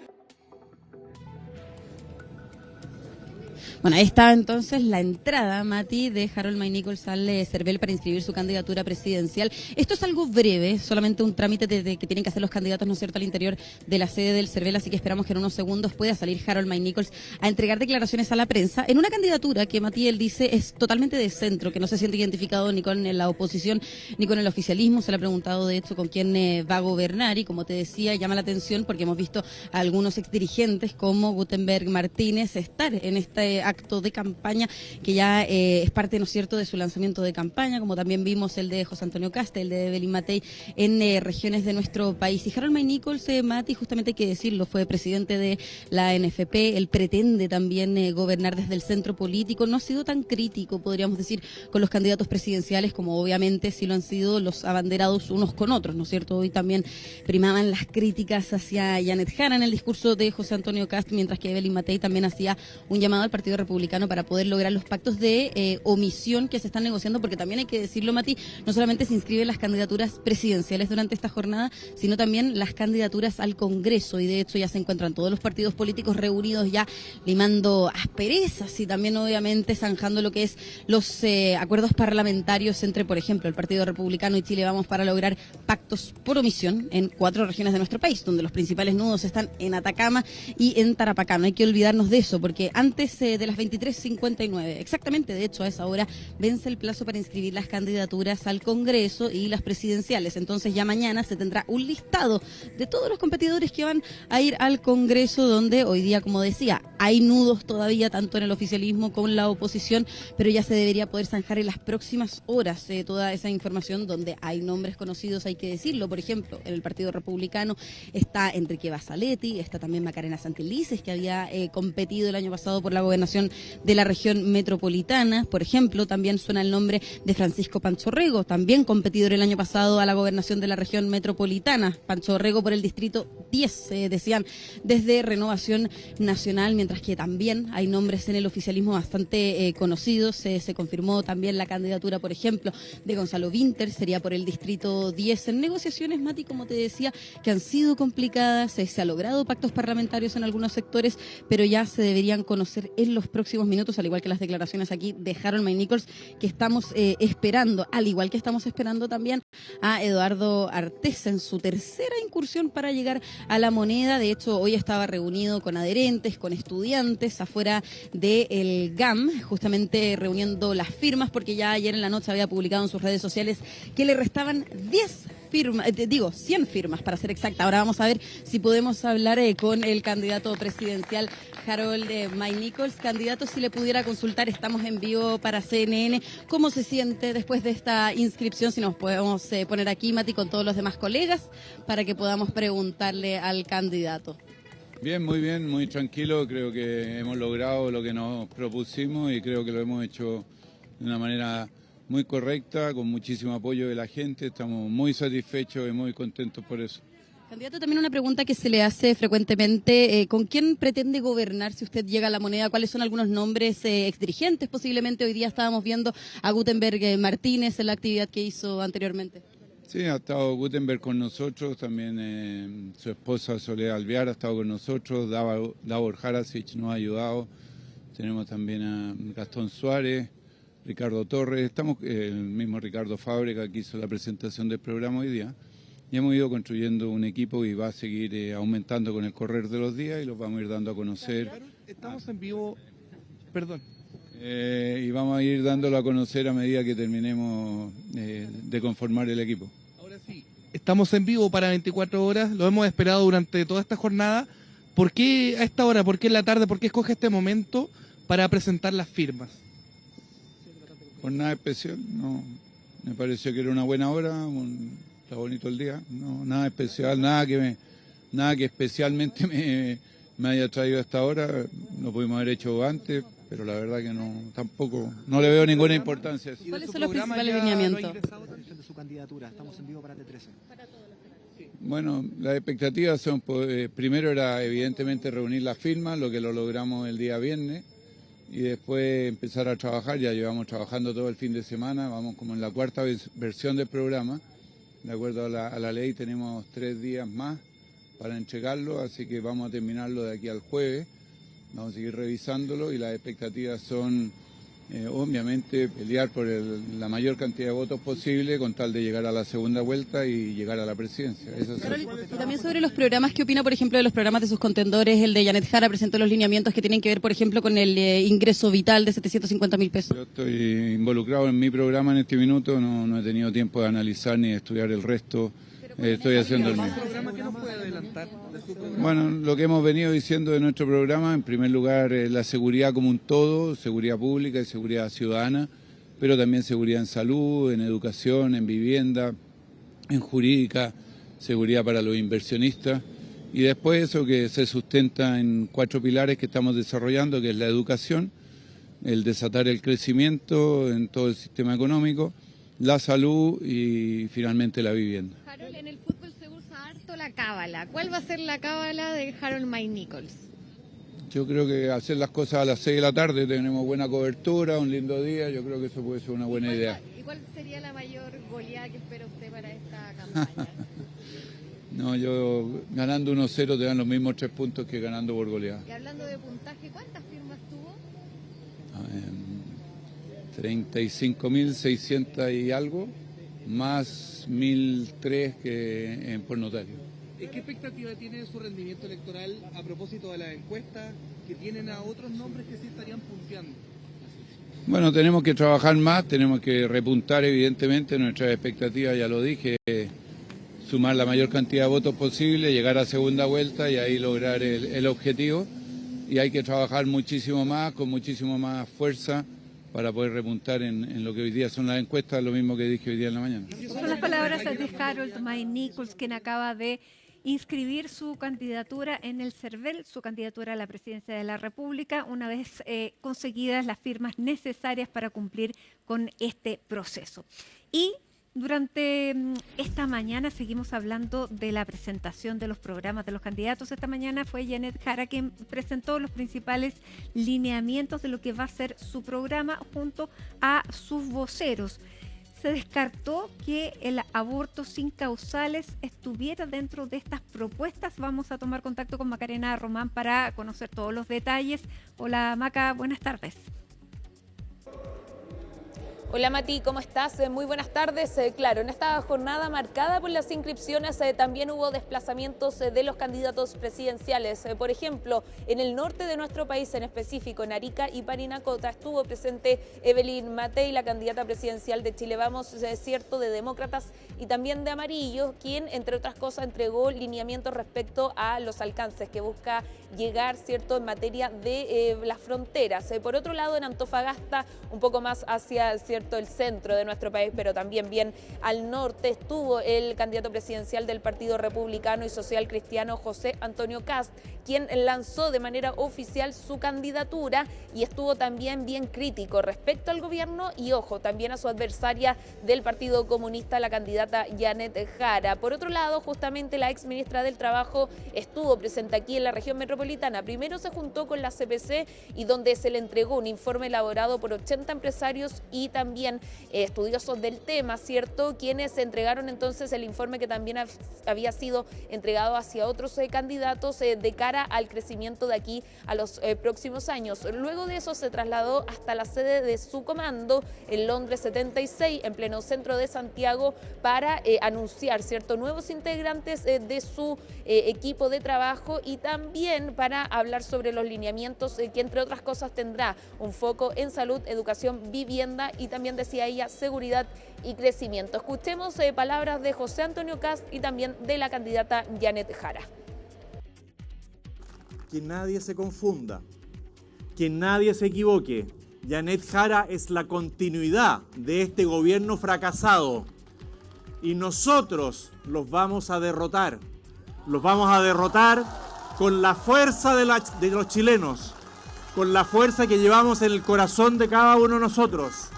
Bueno, ahí está entonces la entrada, Mati, de Harold May Nichols al CERVEL para inscribir su candidatura presidencial. Esto es algo breve, solamente un trámite que tienen que hacer los candidatos, ¿no es cierto?, al interior de la sede del CERVEL, así que esperamos que en unos segundos pueda salir Harold May Nichols a entregar declaraciones a la prensa en una candidatura que Mati, él dice, es totalmente de centro, que no se siente identificado ni con la oposición ni con el oficialismo. Se le ha preguntado, de hecho, con quién va a gobernar y, como te decía, llama la atención porque hemos visto a algunos exdirigentes como Gutenberg Martínez estar en este acto de campaña que ya es parte, ¿no es cierto?, de su lanzamiento de campaña, como también vimos el de José Antonio Cast, el de Evelyn Matei en regiones de nuestro país. Y Harold May Nichols, Mati, justamente hay que decirlo, fue presidente de la NFP, él pretende también gobernar desde el centro político, no ha sido tan crítico, podríamos decir, con los candidatos presidenciales como obviamente sí lo han sido los abanderados unos con otros, ¿no es cierto? Hoy también primaban las críticas hacia Janet Jara en el discurso de José Antonio Cast, mientras que Evelyn Matei también hacía un llamado al Partido Republicano para poder lograr los pactos de omisión que se están negociando, porque también hay que decirlo, Mati, no solamente se inscriben las candidaturas presidenciales durante esta jornada, sino también las candidaturas al Congreso, y de hecho ya se encuentran todos los partidos políticos reunidos ya limando asperezas y también obviamente zanjando lo que es los acuerdos parlamentarios entre, por ejemplo, el Partido Republicano y Chile Vamos, para lograr pactos por omisión en 4 regiones de nuestro país, donde los principales nudos están en Atacama y en Tarapacá. No hay que olvidarnos de eso, porque antes de las 23:59, exactamente, de hecho a esa hora vence el plazo para inscribir las candidaturas al Congreso y las presidenciales. Entonces ya mañana se tendrá un listado de todos los competidores que van a ir al Congreso, donde hoy día, como decía, hay nudos todavía tanto en el oficialismo como en la oposición, pero ya se debería poder zanjar en las próximas horas toda esa información, donde hay nombres conocidos, hay que decirlo. Por ejemplo, en el Partido Republicano está Enrique Basaletti, está también Macarena Santelices, que había competido el año pasado por la gobernación de la región metropolitana. Por ejemplo, también suena el nombre de Francisco Pancho Rego, también competidor el año pasado a la gobernación de la región metropolitana. Pancho Rego por el distrito 10, decían desde Renovación Nacional, mientras que también hay nombres en el oficialismo bastante conocidos. Se confirmó también la candidatura, por ejemplo, de Gonzalo Vinter, sería por el distrito 10. En negociaciones, Mati, como te decía, que han sido complicadas, se ha logrado pactos parlamentarios en algunos sectores, pero ya se deberían conocer en los próximos minutos, al igual que las declaraciones aquí de Harold May Nichols, que estamos esperando, al igual que estamos esperando también a Eduardo Artés en su tercera incursión para llegar a la moneda. De hecho, hoy estaba reunido con adherentes, con estudiantes, estudiantes afuera del GAM, justamente reuniendo las firmas, porque ya ayer en la noche había publicado en sus redes sociales que le restaban 100 firmas para ser exacta. Ahora vamos a ver si podemos hablar con el candidato presidencial Harold May Nichols. Candidato, si le pudiera consultar, estamos en vivo para CNN. ¿Cómo se siente después de esta inscripción? Si nos podemos poner aquí, Mati, con todos los demás colegas, para que podamos preguntarle al candidato. Bien, muy tranquilo. Creo que hemos logrado lo que nos propusimos y creo que lo hemos hecho de una manera muy correcta, con muchísimo apoyo de la gente. Estamos muy satisfechos y muy contentos por eso. Candidato, también una pregunta que se le hace frecuentemente, ¿con quién pretende gobernar si usted llega a la moneda? ¿Cuáles son algunos nombres exdirigentes? Posiblemente hoy día estábamos viendo a Gutenberg Martínez en la actividad que hizo anteriormente. Sí, ha estado Gutenberg con nosotros, también su esposa Soledad Alvear ha estado con nosotros, Davor Harasic nos ha ayudado, tenemos también a Gastón Suárez, Ricardo Torres, estamos el mismo Ricardo Fábrega que hizo la presentación del programa hoy día. Y hemos ido construyendo un equipo y va a seguir aumentando con el correr de los días y los vamos a ir dando a conocer. Estamos en vivo, perdón. Y vamos a ir dándolo a conocer a medida que terminemos de conformar el equipo. Ahora sí, estamos en vivo para 24 horas, lo hemos esperado durante toda esta jornada. ¿Por qué a esta hora? ¿Por qué en la tarde? ¿Por qué escoge este momento para presentar las firmas? Por nada especial, no. Me pareció que era una buena hora, está bonito el día, no, nada especial, nada que especialmente me haya traído a esta hora, lo pudimos haber hecho antes, pero la verdad que no le veo ninguna importancia. ¿Cuáles son los principales lineamientos? De su candidatura, estamos en vivo para T13. Bueno, las expectativas son, primero era evidentemente reunir las firmas, lo que lo logramos el día viernes, y después empezar a trabajar. Ya llevamos trabajando todo el fin de semana, vamos como en la cuarta versión del programa. De acuerdo a la ley tenemos 3 días más para entregarlo, así que vamos a terminarlo de aquí al jueves. Vamos a seguir revisándolo y las expectativas son, obviamente, pelear por la mayor cantidad de votos posible con tal de llegar a la segunda vuelta y llegar a la presidencia. Y también sobre los programas, ¿qué opina, por ejemplo, de los programas de sus contendores? El de Janet Jara presentó los lineamientos que tienen que ver, por ejemplo, con el ingreso vital de 750.000 pesos. Yo estoy involucrado en mi programa en este minuto, no he tenido tiempo de analizar ni de estudiar el resto. Estoy haciendo el mismo. ¿Qué nos puede adelantar de su programa? Bueno, lo que hemos venido diciendo de nuestro programa, en primer lugar, la seguridad como un todo, seguridad pública y seguridad ciudadana, pero también seguridad en salud, en educación, en vivienda, en jurídica, seguridad para los inversionistas. Y después eso que se sustenta en 4 pilares que estamos desarrollando, que es la educación, el desatar el crecimiento en todo el sistema económico, la salud y finalmente la vivienda. Harold, en el fútbol se usa harto la cábala. ¿Cuál va a ser la cábala de Harold May Nichols? Yo creo que hacer las cosas a las 6 de la tarde, tenemos buena cobertura, un lindo día, yo creo que eso puede ser una buena idea. ¿Y cuál sería la mayor goleada que espera usted para esta campaña? No, yo ganando 1-0 te dan los mismos 3 puntos que ganando por goleada. Y hablando de puntaje, ¿cuántas firmas tuvo? 35.600 y algo, más 1.003 que por notario. ¿Qué expectativa tiene de su rendimiento electoral a propósito de las encuestas que tienen a otros nombres que sí estarían punteando? Bueno, tenemos que trabajar más, tenemos que repuntar evidentemente nuestras expectativas, ya lo dije, sumar la mayor cantidad de votos posible, llegar a segunda vuelta y ahí lograr el objetivo. Y hay que trabajar muchísimo más, con muchísimo más fuerza, para poder repuntar en lo que hoy día son las encuestas, lo mismo que dije hoy día en la mañana. Son las palabras de Harold May Nichols, quien acaba de inscribir su candidatura en el CERVEL, su candidatura a la presidencia de la República, una vez conseguidas las firmas necesarias para cumplir con este proceso. Y durante esta mañana seguimos hablando de la presentación de los programas de los candidatos. Esta mañana fue Janet Jara quien presentó los principales lineamientos de lo que va a ser su programa junto a sus voceros. Se descartó que el aborto sin causales estuviera dentro de estas propuestas. Vamos a tomar contacto con Macarena Román para conocer todos los detalles. Hola Maca, buenas tardes. Hola Mati, ¿cómo estás? Muy buenas tardes. Claro, en esta jornada marcada por las inscripciones también hubo desplazamientos de los candidatos presidenciales. Por ejemplo, en el norte de nuestro país, en específico en Arica y Parinacota, estuvo presente Evelyn Matei, la candidata presidencial de Chile Vamos, cierto, de Demócratas y también de Amarillo, quien, entre otras cosas, entregó lineamientos respecto a los alcances que busca llegar, cierto, en materia de las fronteras. Por otro lado, en Antofagasta, un poco más hacia, cierto, el centro de nuestro país, pero también bien al norte, estuvo el candidato presidencial del Partido Republicano y Social Cristiano, José Antonio Kast, quien lanzó de manera oficial su candidatura y estuvo también bien crítico respecto al gobierno y, ojo, también a su adversaria del Partido Comunista, la candidata Janet Jara. Por otro lado, justamente la ex ministra del Trabajo estuvo presente aquí en la región metropolitana. Primero se juntó con la CPC y donde se le entregó un informe elaborado por 80 empresarios y también estudiosos del tema, ¿cierto? Quienes entregaron entonces el informe que también había sido entregado hacia otros candidatos de cara al crecimiento de aquí a los próximos años. Luego de eso se trasladó hasta la sede de su comando en Londres 76, en pleno centro de Santiago, para anunciar, ¿cierto?, nuevos integrantes de su equipo de trabajo y también para hablar sobre los lineamientos que, entre otras cosas, tendrá un foco en salud, educación, vivienda y también, decía ella, seguridad y crecimiento. Escuchemos palabras de José Antonio Kast y también de la candidata Janet Jara. Que nadie se confunda, que nadie se equivoque. Janet Jara es la continuidad de este gobierno fracasado y nosotros los vamos a derrotar. Los vamos a derrotar con la fuerza de los chilenos, con la fuerza que llevamos en el corazón de cada uno de nosotros,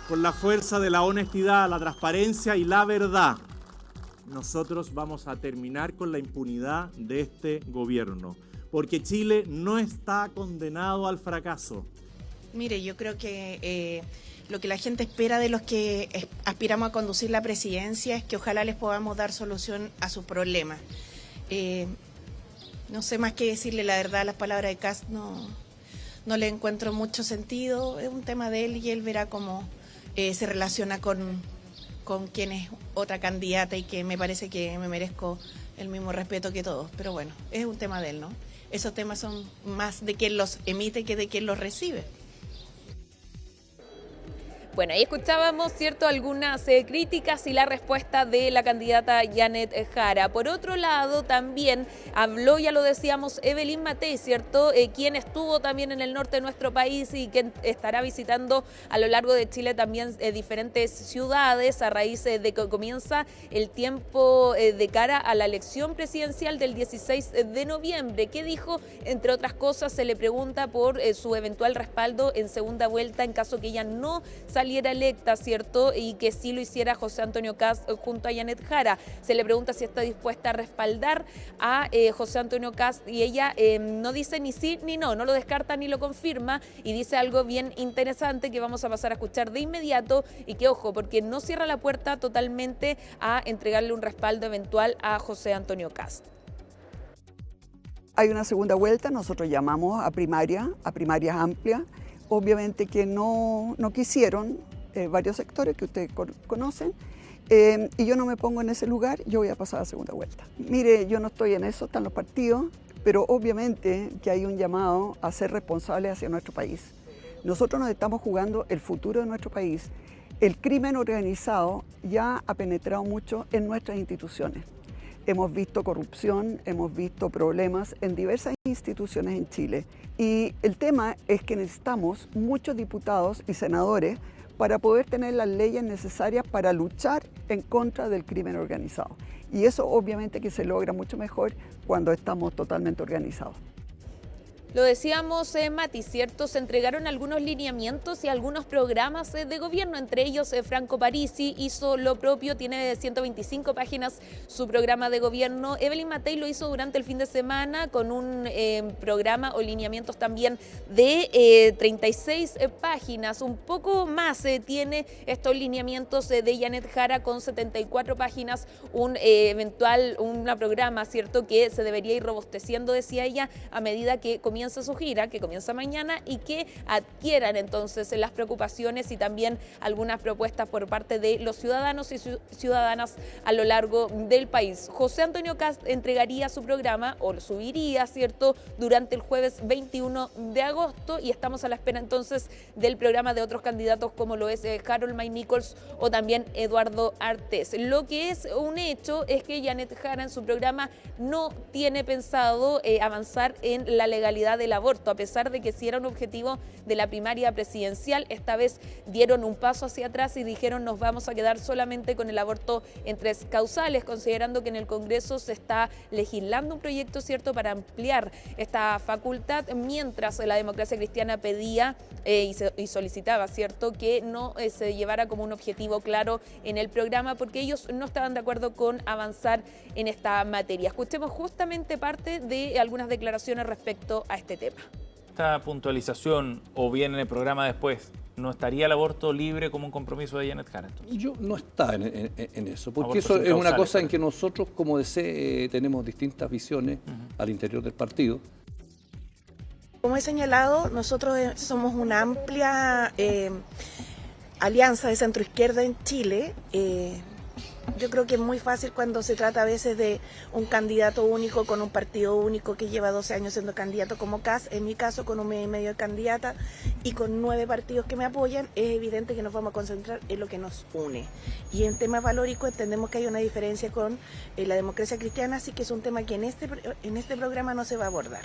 con la fuerza de la honestidad, la transparencia y la verdad. Nosotros vamos a terminar con la impunidad de este gobierno, porque Chile no está condenado al fracaso. Mire, yo creo que lo que la gente espera de los que aspiramos a conducir la presidencia es que ojalá les podamos dar solución a sus problemas. No sé más que decirle la verdad, las palabras de Kast no le encuentro mucho sentido. Es un tema de él y él verá cómo se relaciona con quién es otra candidata y que me parece que me merezco el mismo respeto que todos. Pero bueno, es un tema de él, ¿no? Esos temas son más de quien los emite que de quien los recibe. Bueno, ahí escuchábamos, ¿cierto?, algunas críticas y la respuesta de la candidata Janet Jara. Por otro lado, también habló, ya lo decíamos, Evelyn Matei, ¿cierto?, quien estuvo también en el norte de nuestro país y que estará visitando a lo largo de Chile también diferentes ciudades a raíz de que comienza el tiempo de cara a la elección presidencial del 16 de noviembre. ¿Qué dijo? Entre otras cosas, se le pregunta por su eventual respaldo en segunda vuelta en caso que ella no saliera electa, ¿cierto?, y que sí lo hiciera José Antonio Kast junto a Janet Jara. Se le pregunta si está dispuesta a respaldar a José Antonio Kast y ella no dice ni sí ni no lo descarta ni lo confirma y dice algo bien interesante que vamos a pasar a escuchar de inmediato y que, ojo, porque no cierra la puerta totalmente a entregarle un respaldo eventual a José Antonio Kast. Hay una segunda vuelta, nosotros llamamos a primarias amplias. Obviamente que no quisieron varios sectores que ustedes conocen y yo no me pongo en ese lugar, yo voy a pasar a la segunda vuelta. Mire, yo no estoy en eso, están los partidos, pero obviamente que hay un llamado a ser responsables hacia nuestro país. Nosotros nos estamos jugando el futuro de nuestro país. El crimen organizado ya ha penetrado mucho en nuestras instituciones. Hemos visto corrupción, hemos visto problemas en diversas instituciones en Chile. Y el tema es que necesitamos muchos diputados y senadores para poder tener las leyes necesarias para luchar en contra del crimen organizado. Y eso obviamente que se logra mucho mejor cuando estamos totalmente organizados. Lo decíamos, Mati, ¿cierto? Se entregaron algunos lineamientos y algunos programas de gobierno, entre ellos Franco Parisi hizo lo propio, tiene 125 páginas su programa de gobierno. Evelyn Matei lo hizo durante el fin de semana con un programa o lineamientos también de 36 páginas, un poco más tiene estos lineamientos de Janet Jara con 74 páginas, un programa, ¿cierto?, que se debería ir robusteciendo, decía ella, a medida que comienza comience su gira, que comienza mañana, y que adquieran entonces las preocupaciones y también algunas propuestas por parte de los ciudadanos y ciudadanas a lo largo del país. José Antonio Kast entregaría su programa, o lo subiría, ¿cierto?, durante el jueves 21 de agosto, y estamos a la espera entonces del programa de otros candidatos como lo es Harold May Nichols o también Eduardo Artés. Lo que es un hecho es que Janet Jara en su programa no tiene pensado avanzar en la legalidad del aborto, a pesar de que sí era un objetivo de la primaria presidencial. Esta vez dieron un paso hacia atrás y dijeron nos vamos a quedar solamente con el aborto en 3 causales, considerando que en el Congreso se está legislando un proyecto, ¿cierto?, para ampliar esta facultad, mientras la Democracia Cristiana pedía y solicitaba, ¿cierto?, que no se llevara como un objetivo claro en el programa, porque ellos no estaban de acuerdo con avanzar en esta materia. Escuchemos justamente parte de algunas declaraciones respecto a este tema. Esta puntualización, o bien en el programa después, ¿no estaría el aborto libre como un compromiso de Janet Jara? Yo no está en eso, porque eso es una cosa en que nosotros como DC tenemos distintas visiones al interior del partido. Como he señalado, nosotros somos una amplia alianza de centroizquierda en Chile. Yo creo que es muy fácil cuando se trata a veces de un candidato único con un partido único que lleva 12 años siendo candidato como Kast, en mi caso con 1 mes y medio de candidata y con 9 partidos que me apoyan, es evidente que nos vamos a concentrar en lo que nos une. Y en temas valóricos entendemos que hay una diferencia con la Democracia Cristiana, así que es un tema que en este programa no se va a abordar.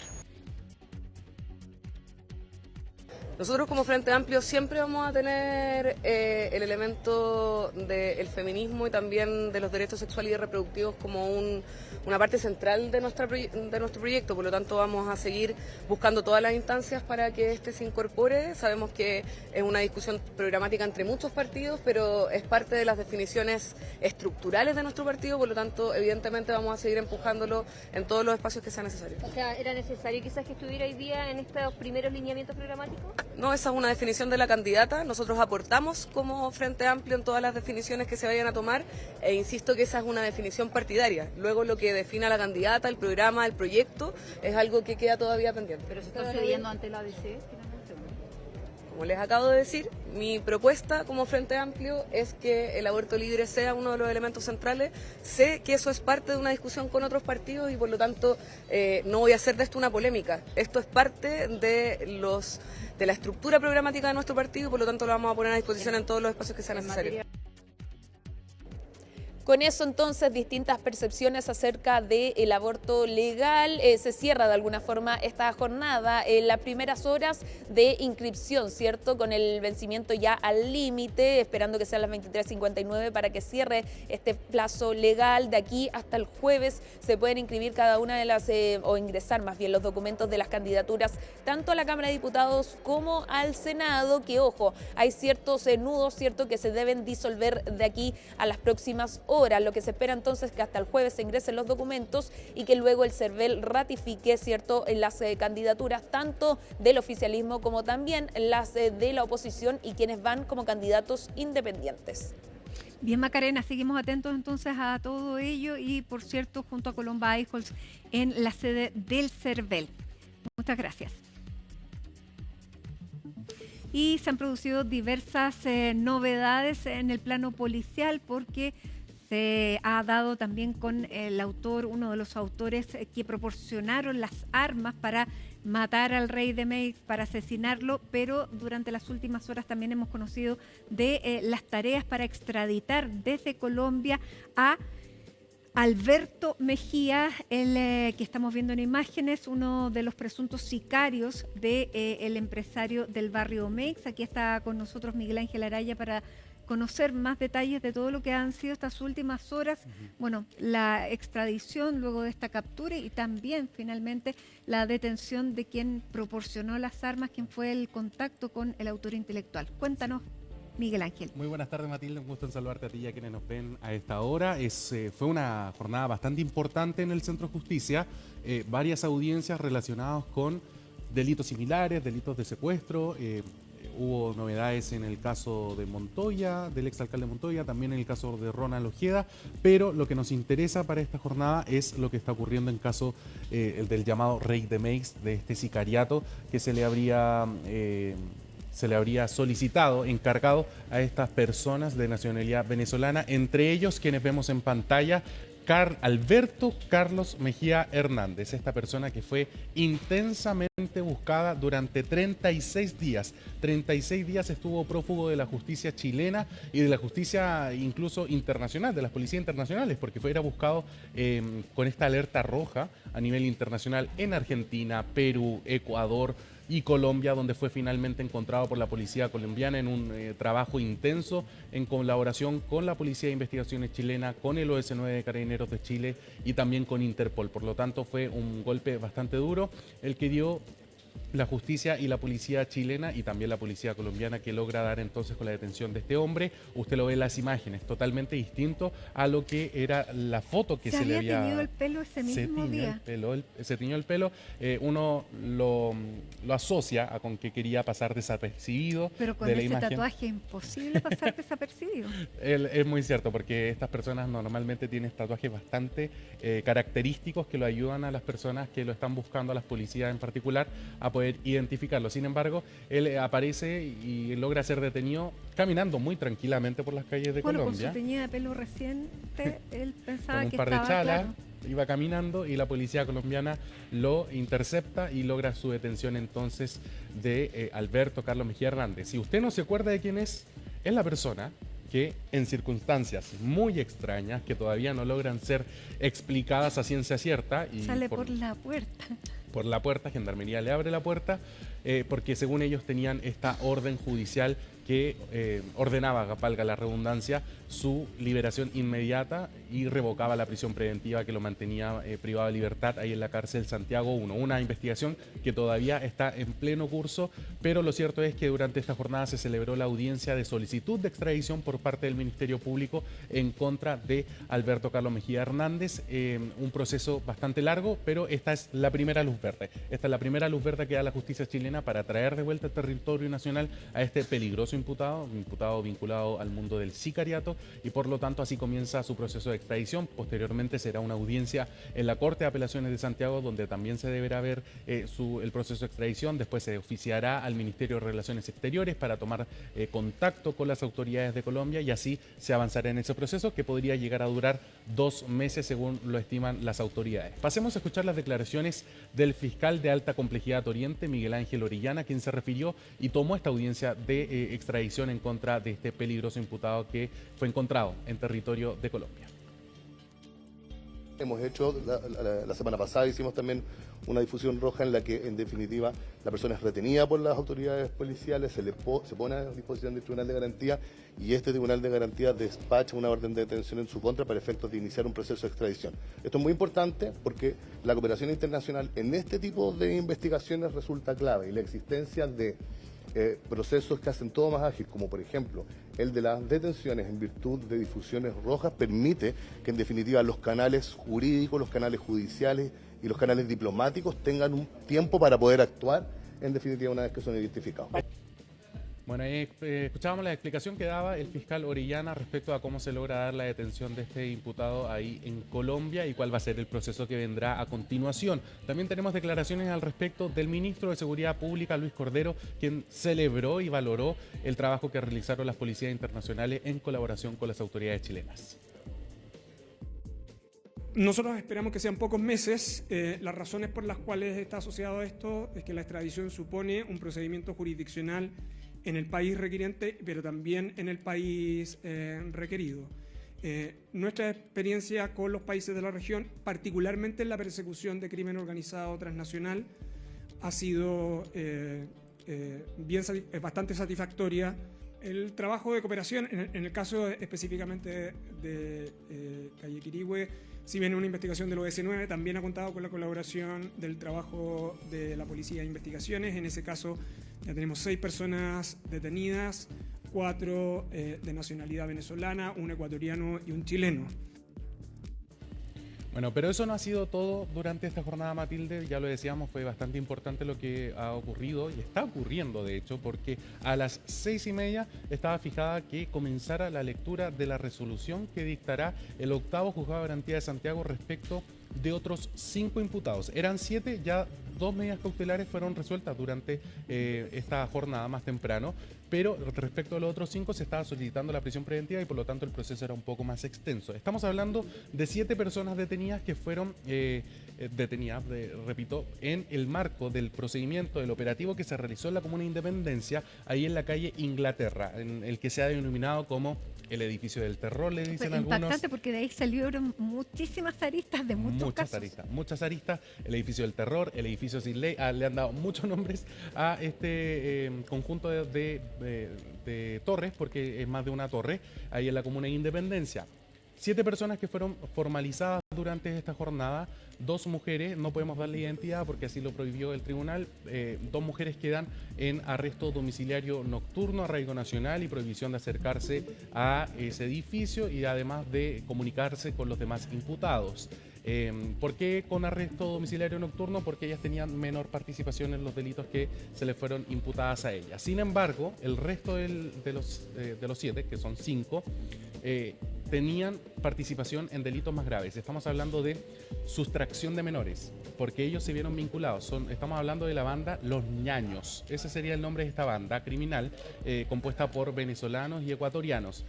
Nosotros como Frente Amplio siempre vamos a tener el elemento del feminismo y también de los derechos sexuales y reproductivos como una parte central de nuestro proyecto, por lo tanto vamos a seguir buscando todas las instancias para que este se incorpore. Sabemos que es una discusión programática entre muchos partidos, pero es parte de las definiciones estructurales de nuestro partido, por lo tanto evidentemente vamos a seguir empujándolo en todos los espacios que sea necesario. O sea, ¿era necesario quizás que estuviera hoy día en estos primeros lineamientos programáticos? No, esa es una definición de la candidata. Nosotros aportamos como Frente Amplio en todas las definiciones que se vayan a tomar e insisto que esa es una definición partidaria. Luego lo que defina la candidata, el programa, el proyecto, es algo que queda todavía pendiente. ¿Pero se está cediendo ante la ADC? Como les acabo de decir, mi propuesta como Frente Amplio es que el aborto libre sea uno de los elementos centrales. Sé que eso es parte de una discusión con otros partidos y por lo tanto no voy a hacer de esto una polémica. Esto es parte de la estructura programática de nuestro partido y por lo tanto lo vamos a poner a disposición en todos los espacios que sea necesario. Con eso entonces distintas percepciones acerca del aborto legal. Se cierra de alguna forma esta jornada en las primeras horas de inscripción, ¿cierto? Con el vencimiento ya al límite, esperando que sean las 23:59 para que cierre este plazo legal. De aquí hasta el jueves se pueden inscribir cada una de las, o ingresar más bien los documentos de las candidaturas, tanto a la Cámara de Diputados como al Senado, que ojo, hay ciertos nudos, ¿cierto?, que se deben disolver de aquí a las próximas horas. Lo que se espera entonces es que hasta el jueves se ingresen los documentos y que luego el CERVEL ratifique, ¿cierto?, las candidaturas tanto del oficialismo como también las de la oposición y quienes van como candidatos independientes. Bien, Macarena, seguimos atentos entonces a todo ello y, por cierto, junto a Colomba Eichholz en la sede del CERVEL. Muchas gracias. Y se han producido diversas novedades en el plano policial porque se ha dado también con el autor, uno de los autores que proporcionaron las armas para matar al rey de Meix, para asesinarlo, pero durante las últimas horas también hemos conocido de las tareas para extraditar desde Colombia a Alberto Mejía, el que estamos viendo en imágenes, uno de los presuntos sicarios del empresario del barrio Meix. Aquí está con nosotros Miguel Ángel Araya para conocer más detalles de todo lo que han sido estas últimas horas, bueno, la extradición luego de esta captura y también finalmente la detención de quien proporcionó las armas, quien fue el contacto con el autor intelectual. Cuéntanos, Miguel Ángel. Muy buenas tardes, Matilde, un gusto en saludarte a ti y a quienes nos ven a esta hora. Fue una jornada bastante importante en el Centro de Justicia, varias audiencias relacionadas con delitos similares, delitos de secuestro, hubo novedades en el caso de Montoya, del exalcalde Montoya, también en el caso de Ronald Ojeda, pero lo que nos interesa para esta jornada es lo que está ocurriendo en caso del llamado Rey de Meix, de este sicariato que se le habría solicitado, encargado a estas personas de nacionalidad venezolana, entre ellos quienes vemos en pantalla, Alberto Carlos Mejía Hernández, esta persona que fue intensamente buscada durante 36 días. 36 días estuvo prófugo de la justicia chilena y de la justicia incluso internacional, de las policías internacionales, porque era buscado con esta alerta roja a nivel internacional en Argentina, Perú, Ecuador y Colombia, donde fue finalmente encontrado por la policía colombiana en un trabajo intenso en colaboración con la Policía de Investigaciones chilena, con el OS9 de Carabineros de Chile y también con Interpol. Por lo tanto, fue un golpe bastante duro el que dio la justicia y la policía chilena y también la policía colombiana, que logra dar entonces con la detención de este hombre. Usted lo ve en las imágenes, totalmente distinto a lo que era la foto que se le había... ¿Se había teñido el pelo ese mismo día? Se tiñó el pelo. Uno lo asocia a con que quería pasar desapercibido. Pero con ese tatuaje es imposible pasar desapercibido. Es muy cierto, porque estas personas normalmente tienen tatuajes bastante característicos que lo ayudan a las personas que lo están buscando, a las policías en particular, a poder identificarlo. Sin embargo, él aparece y logra ser detenido caminando muy tranquilamente por las calles de Colombia. Con su teñida de pelo reciente, él pensaba con un que par de estaba chalas, claro. Iba caminando y la policía colombiana lo intercepta y logra su detención entonces de Alberto Carlos Mejía Hernández. Si usted no se acuerda de quién es la persona que en circunstancias muy extrañas, que todavía no logran ser explicadas a ciencia cierta, y sale por la puerta. Por la puerta, Gendarmería le abre la puerta, porque según ellos tenían esta orden judicial que ordenaba, valga la redundancia, su liberación inmediata y revocaba la prisión preventiva que lo mantenía privado de libertad ahí en la cárcel Santiago 1. Una investigación que todavía está en pleno curso, pero lo cierto es que durante esta jornada se celebró la audiencia de solicitud de extradición por parte del Ministerio Público en contra de Alberto Carlos Mejía Hernández. Un proceso bastante largo, pero esta es la primera luz verde. Esta es la primera luz verde que da la justicia chilena para traer de vuelta al territorio nacional a este peligroso imputado vinculado al mundo del sicariato, y por lo tanto así comienza su proceso de extradición. Posteriormente será una audiencia en la Corte de Apelaciones de Santiago, donde también se deberá ver el proceso de extradición. Después se oficiará al Ministerio de Relaciones Exteriores para tomar contacto con las autoridades de Colombia, y así se avanzará en ese proceso, que podría llegar a durar 2 meses según lo estiman las autoridades. Pasemos a escuchar las declaraciones del fiscal de alta complejidad Oriente, Miguel Ángel Orellana, quien se refirió y tomó esta audiencia de extradición en contra de este peligroso imputado que fue encontrado en territorio de Colombia. Hemos hecho, la semana pasada hicimos también una difusión roja en la que en definitiva la persona es retenida por las autoridades policiales, se pone a disposición del Tribunal de Garantía, y este Tribunal de Garantía despacha una orden de detención en su contra para efectos de iniciar un proceso de extradición. Esto es muy importante porque la cooperación internacional en este tipo de investigaciones resulta clave, y la existencia de procesos que hacen todo más ágil, como por ejemplo el de las detenciones en virtud de difusiones rojas, permite que en definitiva los canales jurídicos, los canales judiciales y los canales diplomáticos tengan un tiempo para poder actuar en definitiva una vez que son identificados. Bueno, ahí escuchábamos la explicación que daba el fiscal Orellana respecto a cómo se logra dar la detención de este imputado ahí en Colombia y cuál va a ser el proceso que vendrá a continuación. También tenemos declaraciones al respecto del ministro de Seguridad Pública, Luis Cordero, quien celebró y valoró el trabajo que realizaron las policías internacionales en colaboración con las autoridades chilenas. Nosotros esperamos que sean pocos meses. Las razones por las cuales está asociado a esto es que la extradición supone un procedimiento jurisdiccional en el país requiriente, pero también en el país requerido. Nuestra experiencia con los países de la región, particularmente en la persecución de crimen organizado transnacional, ha sido bastante satisfactoria. El trabajo de cooperación, en el caso específicamente de Calle Quirihue, si bien una investigación del OS9, también ha contado con la colaboración del trabajo de la Policía de Investigaciones. En ese caso ya tenemos 6 personas detenidas, 4 de nacionalidad venezolana, un ecuatoriano y un chileno. Bueno, pero eso no ha sido todo durante esta jornada, Matilde. Ya lo decíamos, fue bastante importante lo que ha ocurrido y está ocurriendo, de hecho, porque a las 6:30 estaba fijada que comenzara la lectura de la resolución que dictará el 8º Juzgado de Garantía de Santiago respecto de otros 5 imputados. Eran 7, ya 2 medidas cautelares fueron resueltas durante esta jornada más temprano, pero respecto a los otros 5 se estaba solicitando la prisión preventiva y por lo tanto el proceso era un poco más extenso. Estamos hablando de 7 personas detenidas que fueron detenidas, repito, en el marco del procedimiento del operativo que se realizó en la Comuna de Independencia, ahí en la calle Inglaterra, en el que se ha denominado como el edificio del terror, le dicen algunos. Impactante porque de ahí salieron muchísimas aristas de muchos casos. Muchas aristas, el edificio del terror, el edificio sin ley, le han dado muchos nombres a este conjunto de torres, porque es más de una torre, ahí en la Comuna de Independencia. 7 personas que fueron formalizadas durante esta jornada, 2 mujeres, no podemos darle identidad porque así lo prohibió el tribunal, 2 mujeres quedan en arresto domiciliario nocturno, arraigo nacional y prohibición de acercarse a ese edificio y además de comunicarse con los demás imputados. ¿Por qué con arresto domiciliario nocturno? Porque ellas tenían menor participación en los delitos que se les fueron imputadas a ellas. Sin embargo, el resto de los 7, que son 5, tenían participación en delitos más graves. Estamos hablando de sustracción de menores, porque ellos se vieron vinculados. Estamos hablando de la banda Los Ñaños. Ese sería el nombre de esta banda criminal, compuesta por venezolanos y ecuatorianos.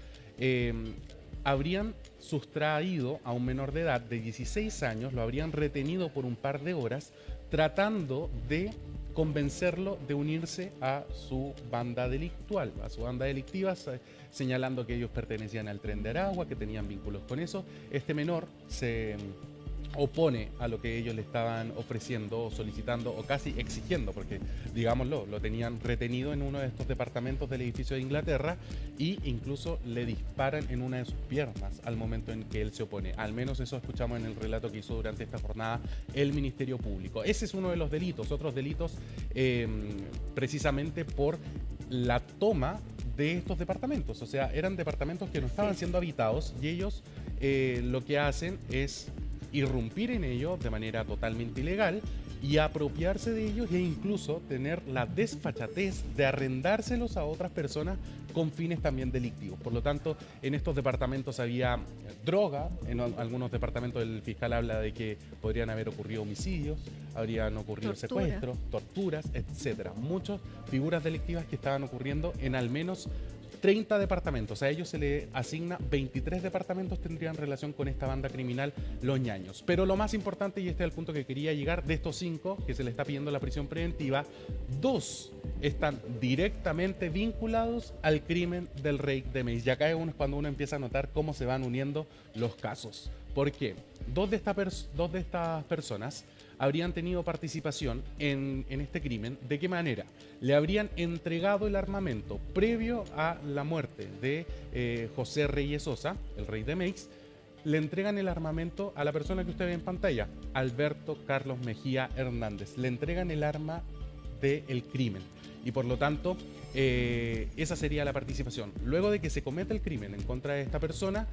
Habrían sustraído a un menor de edad de 16 años, lo habrían retenido por un par de horas, tratando de convencerlo de unirse a su banda delictual, a su banda delictiva, señalando que ellos pertenecían al Tren de Aragua, que tenían vínculos con eso. Este menor se opone a lo que ellos le estaban ofreciendo, solicitando o casi exigiendo, porque digámoslo, lo tenían retenido en uno de estos departamentos del edificio de Inglaterra e incluso le disparan en una de sus piernas al momento en que él se opone. Al menos eso escuchamos en el relato que hizo durante esta jornada el Ministerio Público. Ese es uno de los delitos. Otros delitos precisamente por la toma de estos departamentos. O sea, eran departamentos que no estaban siendo habitados y ellos lo que hacen es irrumpir en ellos de manera totalmente ilegal y apropiarse de ellos e incluso tener la desfachatez de arrendárselos a otras personas con fines también delictivos. Por lo tanto, en estos departamentos había droga, en algunos departamentos el fiscal habla de que podrían haber ocurrido homicidios, habrían ocurrido secuestros, torturas, etcétera. Muchas figuras delictivas que estaban ocurriendo en al menos 30 departamentos. A ellos se le asigna 23 departamentos tendrían relación con esta banda criminal Los Ñaños. Pero lo más importante, y este es el punto que quería llegar, de estos 5 que se le está pidiendo la prisión preventiva, 2 están directamente vinculados al crimen del Rey de Meis. Y acá es cuando uno empieza a notar cómo se van uniendo los casos. ¿Por qué? 2 de estas personas habrían tenido participación en este crimen. ¿De qué manera? Le habrían entregado el armamento previo a la muerte de José Reyes Sosa, el Rey de Meix. Le entregan el armamento a la persona que usted ve en pantalla, Alberto Carlos Mejía Hernández. Le entregan el arma del crimen y por lo tanto esa sería la participación. Luego de que se cometa el crimen en contra de esta persona,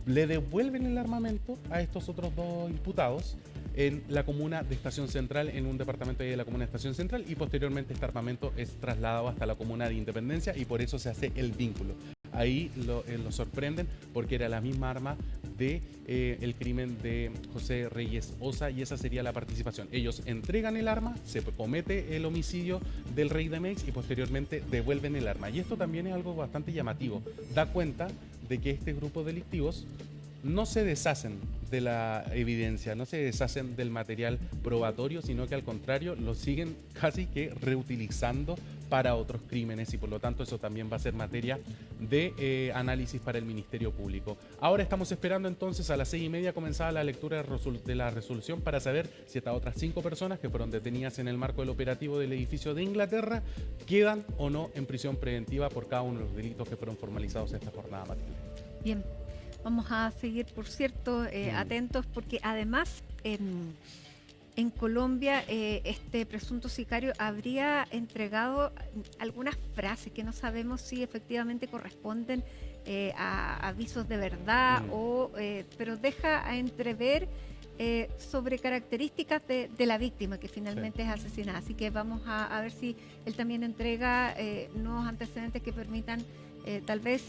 le devuelven el armamento a estos otros 2 imputados en la comuna de Estación Central, en un departamento de la comuna de Estación Central, y posteriormente este armamento es trasladado hasta la comuna de Independencia y por eso se hace el vínculo. Ahí lo sorprenden porque era la misma arma de el crimen de José Reyes Osa y esa sería la participación. Ellos entregan el arma, se comete el homicidio del Rey de Mex y posteriormente devuelven el arma. Y esto también es algo bastante llamativo. Da cuenta de que este grupo de delictivos no se deshacen de la evidencia, no se deshacen del material probatorio, sino que al contrario lo siguen casi que reutilizando para otros crímenes y por lo tanto eso también va a ser materia de análisis para el Ministerio Público. Ahora estamos esperando entonces a las 6:30 comenzada la lectura de la resolución para saber si estas otras 5 personas que fueron detenidas en el marco del operativo del edificio de Inglaterra quedan o no en prisión preventiva por cada uno de los delitos que fueron formalizados esta jornada, Matilde. Bien. Vamos a seguir, por cierto, atentos porque además en Colombia este presunto sicario habría entregado algunas frases que no sabemos si efectivamente corresponden a avisos de verdad pero deja a entrever sobre características de la víctima que finalmente es asesinada. Así que vamos a ver si él también entrega nuevos antecedentes que permitan tal vez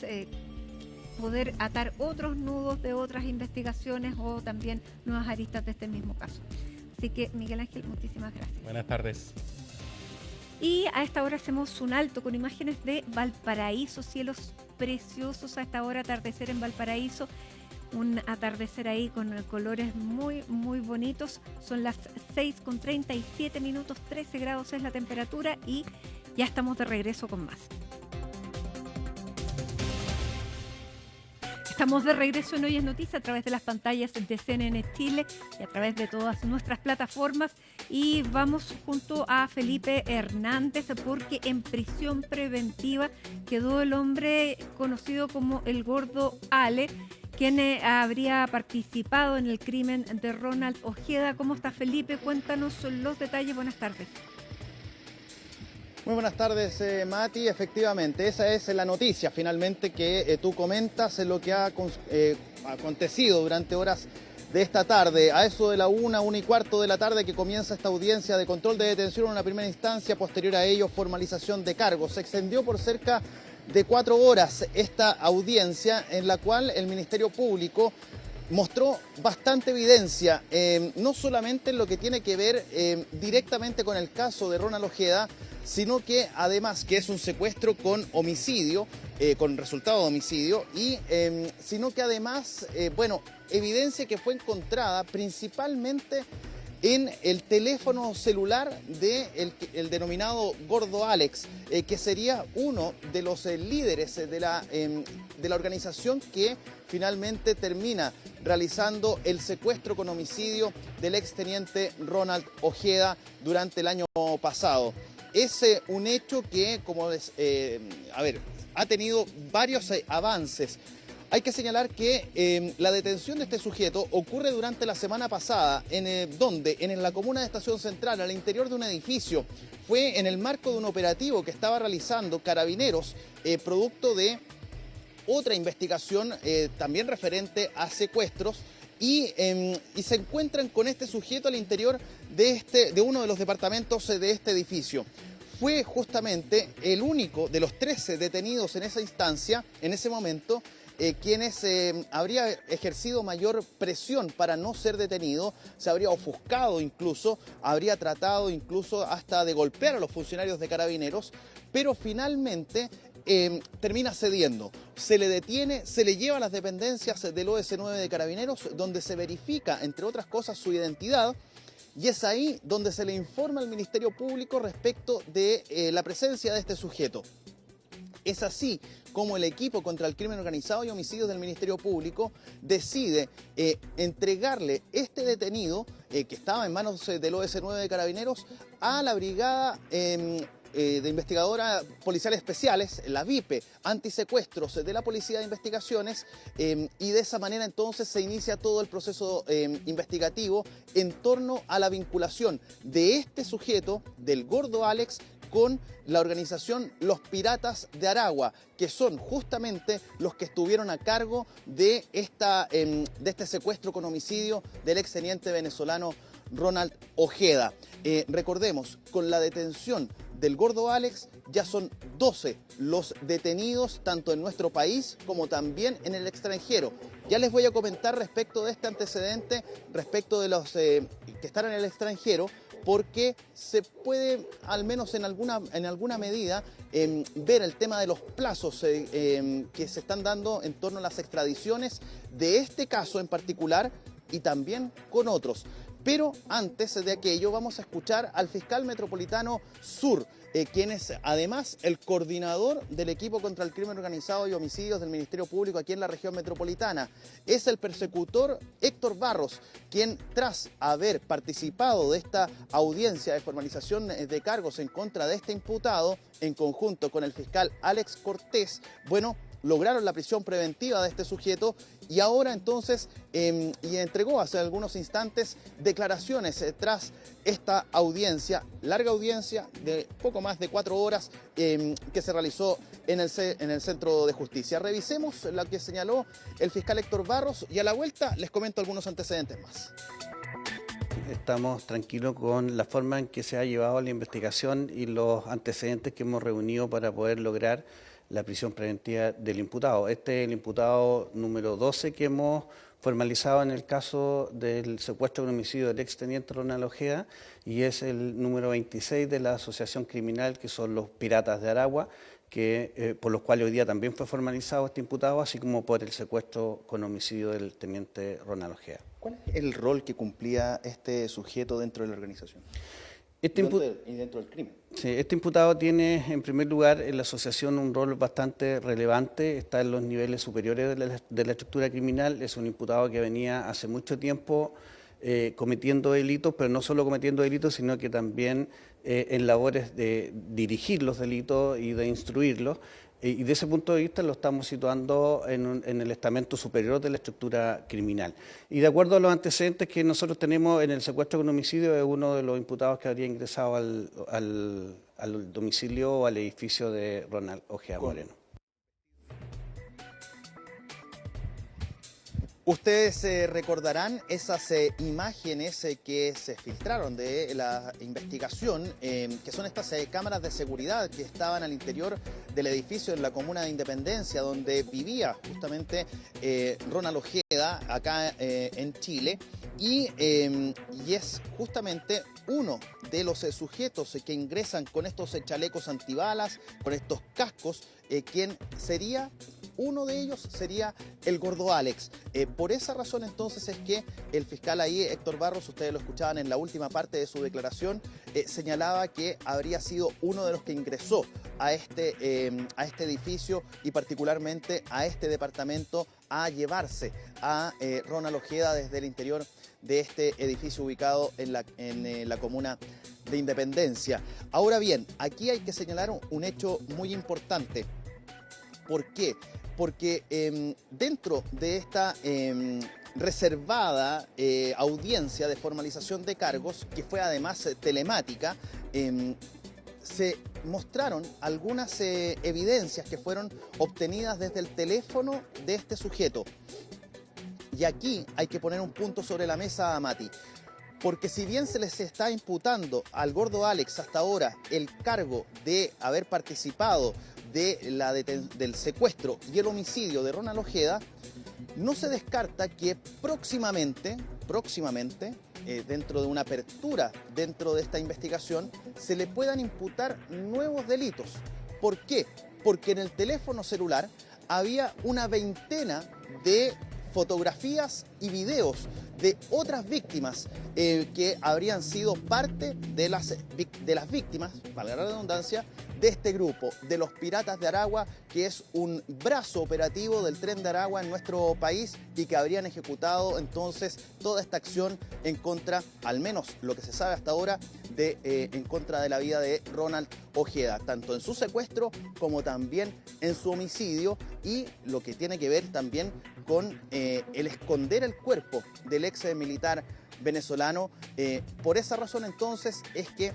poder atar otros nudos de otras investigaciones o también nuevas aristas de este mismo caso. Así que, Miguel Ángel, muchísimas gracias. Buenas tardes. Y a esta hora hacemos un alto con imágenes de Valparaíso, cielos preciosos a esta hora, atardecer en Valparaíso, un atardecer ahí con colores muy, muy bonitos. Son las 6:37, 13 grados es la temperatura y ya estamos de regreso con más. Estamos de regreso en Hoy es Noticia a través de las pantallas de CNN Chile y a través de todas nuestras plataformas. Y vamos junto a Felipe Hernández porque en prisión preventiva quedó el hombre conocido como el Gordo Ale, quien habría participado en el crimen de Ronald Ojeda. ¿Cómo está, Felipe? Cuéntanos los detalles. Buenas tardes. Muy buenas tardes, Mati. Efectivamente, esa es la noticia finalmente que tú comentas, lo que ha acontecido durante horas de esta tarde. A eso de la 1:15 de la tarde que comienza esta audiencia de control de detención en una primera instancia, posterior a ello formalización de cargos. Se extendió por cerca de 4 horas esta audiencia en la cual el Ministerio Público mostró bastante evidencia, no solamente en lo que tiene que ver directamente con el caso de Ronald Ojeda, sino que además que es un secuestro con homicidio, con resultado de homicidio, y sino que además, evidencia que fue encontrada principalmente en el teléfono celular de el denominado Gordo Alex, que sería uno de los líderes de la organización que finalmente termina realizando el secuestro con homicidio del exteniente Ronald Ojeda durante el año pasado. Es un hecho que, ha tenido varios avances. Hay que señalar que la detención de este sujeto ocurre durante la semana pasada, en la comuna de Estación Central, al interior de un edificio. Fue en el marco de un operativo que estaba realizando Carabineros, producto de otra investigación también referente a secuestros, y se encuentran con este sujeto al interior de uno de los departamentos de este edificio. Fue justamente el único de los 13 detenidos en esa instancia, en ese momento, quienes habría ejercido mayor presión para no ser detenido, se habría ofuscado incluso, habría tratado incluso hasta de golpear a los funcionarios de Carabineros, pero finalmente termina cediendo. Se le detiene, se le lleva a las dependencias del OS9 de Carabineros, donde se verifica, entre otras cosas, su identidad. Y es ahí donde se le informa al Ministerio Público respecto de la presencia de este sujeto. Es así como el equipo contra el crimen organizado y homicidios del Ministerio Público decide entregarle este detenido, que estaba en manos del OS9 de Carabineros, a la brigada de investigadora policiales especiales, la VIPE, antisecuestros de la Policía de Investigaciones, y de esa manera entonces se inicia todo el proceso investigativo en torno a la vinculación de este sujeto, del Gordo Alex, con la organización Los Piratas de Aragua, que son justamente los que estuvieron a cargo de este secuestro con homicidio del exteniente venezolano Ronald Ojeda. Recordemos, con la detención del Gordo Alex ya son 12 los detenidos, tanto en nuestro país como también en el extranjero. Ya les voy a comentar respecto de este antecedente, respecto de los que están en el extranjero, porque se puede, al menos en alguna medida, ver el tema de los plazos que se están dando en torno a las extradiciones de este caso en particular y también con otros. Pero antes de aquello vamos a escuchar al fiscal metropolitano Sur, quien es además el coordinador del equipo contra el crimen organizado y homicidios del Ministerio Público aquí en la región metropolitana. Es el persecutor Héctor Barros, quien tras haber participado de esta audiencia de formalización de cargos en contra de este imputado, en conjunto con el fiscal Alex Cortés, lograron la prisión preventiva de este sujeto y ahora entonces y entregó hace algunos instantes declaraciones tras esta audiencia, larga audiencia de poco más de 4 horas que se realizó en el Centro de Justicia. Revisemos lo que señaló el fiscal Héctor Barros y a la vuelta les comento algunos antecedentes más. estamos tranquilos con la forma en que se ha llevado la investigación y los antecedentes que hemos reunido para poder lograr la prisión preventiva del imputado. Este es el imputado número 12 que hemos formalizado en el caso del secuestro con homicidio del exteniente Ronald Ojeda, y es el número 26 de la asociación criminal, que son los Piratas de Aragua, por los cuales hoy día también fue formalizado este imputado, así como por el secuestro con homicidio del teniente Ronald Ojeda. ¿Cuál es el rol que cumplía este sujeto dentro de la organización? Y dentro del crimen. Sí, este imputado tiene, en primer lugar, en la asociación un rol bastante relevante, está en los niveles superiores de la estructura criminal, es un imputado que venía hace mucho tiempo cometiendo delitos, pero no solo cometiendo delitos, sino que también en labores de dirigir los delitos y de instruirlos. Y de ese punto de vista lo estamos situando en el estamento superior de la estructura criminal. Y de acuerdo a los antecedentes que nosotros tenemos en el secuestro con homicidio, es uno de los imputados que habría ingresado al domicilio o al edificio de Ronald Ojeda Moreno. Ustedes recordarán esas imágenes que se filtraron de la investigación, que son estas cámaras de seguridad que estaban al interior del edificio en la comuna de Independencia, donde vivía justamente Ronald Ojeda, acá en Chile, y es justamente uno de los sujetos que ingresan con estos chalecos antibalas, con estos cascos, quien sería... Uno de ellos sería el Gordo Alex. Por esa razón entonces es que el fiscal ahí, Héctor Barros, ustedes lo escuchaban en la última parte de su declaración, señalaba que habría sido uno de los que ingresó a este edificio y particularmente a este departamento a llevarse a Ronald Ojeda desde el interior de este edificio ubicado en la comuna de Independencia. Ahora bien, aquí hay que señalar un hecho muy importante. ¿Por qué? Porque dentro de esta reservada audiencia de formalización de cargos, que fue además telemática, se mostraron algunas evidencias que fueron obtenidas desde el teléfono de este sujeto. Y aquí hay que poner un punto sobre la mesa a Mati. Porque si bien se les está imputando al Gordo Alex hasta ahora el cargo de haber participado del secuestro y el homicidio de Ronald Ojeda, no se descarta que próximamente, dentro de una apertura dentro de esta investigación, se le puedan imputar nuevos delitos. ¿Por qué? Porque en el teléfono celular había una veintena de fotografías y videos de otras víctimas que habrían sido parte de las víctimas, valga la redundancia, de este grupo, de los Piratas de Aragua, que es un brazo operativo del Tren de Aragua en nuestro país y que habrían ejecutado entonces toda esta acción en contra, al menos lo que se sabe hasta ahora, en contra de la vida de Ronald Ojeda, tanto en su secuestro como también en su homicidio, y lo que tiene que ver también con el esconder el cuerpo del ex militar venezolano. Por esa razón entonces es que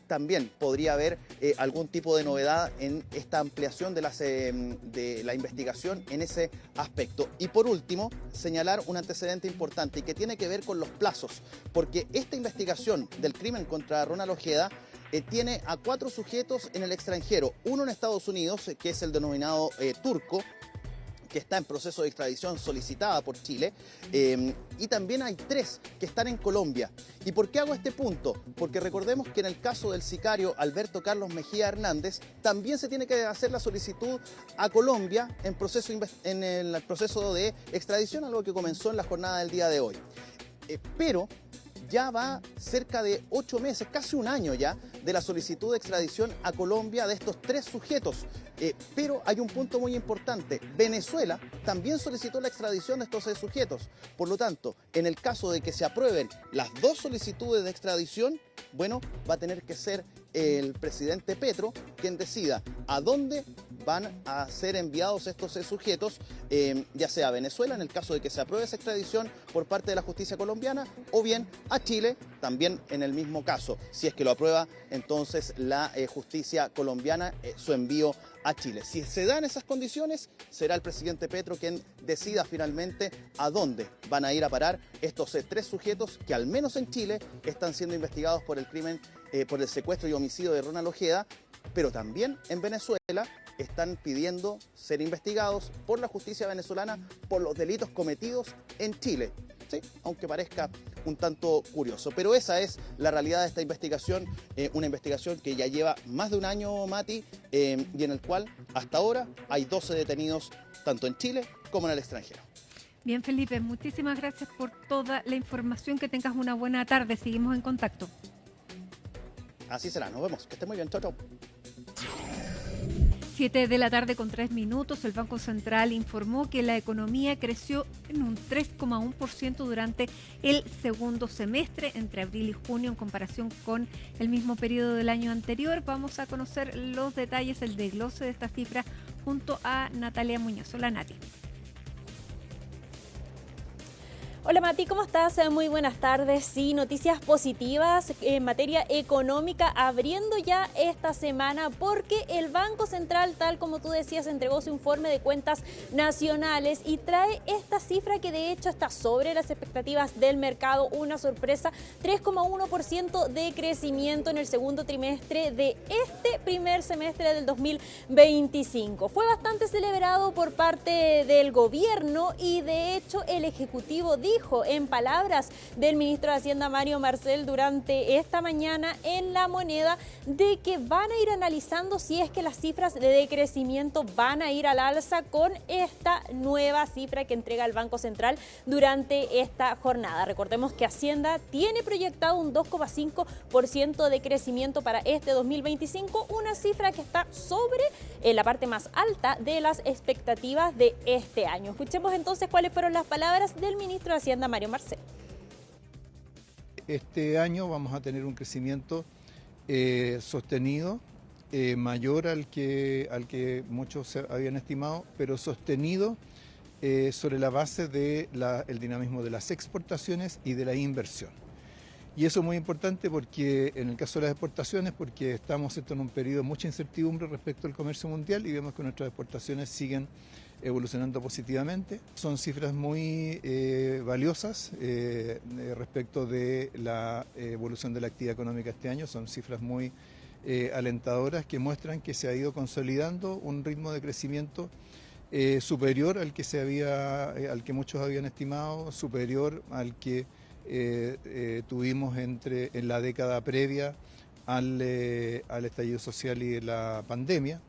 también podría haber algún tipo de novedad en esta ampliación de la investigación en ese aspecto. Y por último, señalar un antecedente importante y que tiene que ver con los plazos, porque esta investigación del crimen contra Ronald Ojeda tiene a 4 sujetos en el extranjero, uno en Estados Unidos, que es el denominado turco, que está en proceso de extradición solicitada por Chile, y también hay 3 que están en Colombia. ¿Y por qué hago este punto? Porque recordemos que en el caso del sicario Alberto Carlos Mejía Hernández, también se tiene que hacer la solicitud a Colombia en el proceso de extradición, algo que comenzó en la jornada del día de hoy. Pero ya va cerca de 8 meses, casi un año ya, de la solicitud de extradición a Colombia de estos 3 sujetos. Pero hay un punto muy importante. Venezuela también solicitó la extradición de estos 6 sujetos. Por lo tanto, en el caso de que se aprueben las 2 solicitudes de extradición, bueno, va a tener que ser el presidente Petro quien decida a dónde van a ser enviados estos 6 sujetos, ya sea a Venezuela, en el caso de que se apruebe esa extradición por parte de la justicia colombiana, o bien a Chile, también en el mismo caso, si es que lo aprueba entonces la justicia colombiana, su envío a Chile. Si se dan esas condiciones, será el presidente Petro quien decida finalmente a dónde van a ir a parar estos 3 sujetos que al menos en Chile están siendo investigados por el crimen, por el secuestro y homicidio de Ronald Ojeda, pero también en Venezuela están pidiendo ser investigados por la justicia venezolana por los delitos cometidos en Chile. Sí, aunque parezca un tanto curioso. Pero esa es la realidad de esta investigación, una investigación que ya lleva más de un año, Mati, y en el cual hasta ahora hay 12 detenidos tanto en Chile como en el extranjero. Bien, Felipe, muchísimas gracias por toda la información. Que tengas una buena tarde. Seguimos en contacto. Así será. Nos vemos. Que esté muy bien. Chau, chau. 7 de la tarde con 3 minutos, el Banco Central informó que la economía creció en un 3,1% durante el segundo semestre, entre abril y junio, en comparación con el mismo periodo del año anterior. Vamos a conocer los detalles, el desglose de esta cifra, junto a Natalia Muñoz. Hola, Nati. Hola Mati, ¿cómo estás? Muy buenas tardes. Sí, noticias positivas en materia económica abriendo ya esta semana porque el Banco Central, tal como tú decías, entregó su informe de cuentas nacionales y trae esta cifra que de hecho está sobre las expectativas del mercado. Una sorpresa, 3,1% de crecimiento en el segundo trimestre de este primer semestre del 2025. Fue bastante celebrado por parte del gobierno y de hecho el Ejecutivo dijo en palabras del ministro de Hacienda Mario Marcel durante esta mañana en La Moneda de que van a ir analizando si es que las cifras de crecimiento van a ir al alza con esta nueva cifra que entrega el Banco Central durante esta jornada. Recordemos que Hacienda tiene proyectado un 2,5% de crecimiento para este 2025, una cifra que está sobre la parte más alta de las expectativas de este año. Escuchemos entonces cuáles fueron las palabras del ministro de Hacienda Mario Marcel. Este año vamos a tener un crecimiento sostenido, mayor al que muchos habían estimado, pero sostenido sobre la base del dinamismo de las exportaciones y de la inversión. Y eso es muy importante porque en el caso de las exportaciones, porque estamos en un periodo de mucha incertidumbre respecto al comercio mundial y vemos que nuestras exportaciones siguen evolucionando positivamente. Son cifras muy valiosas respecto de la evolución de la actividad económica este año. Son cifras muy alentadoras que muestran que se ha ido consolidando un ritmo de crecimiento superior al que muchos habían estimado, superior al que tuvimos en la década previa al estallido social y de la pandemia.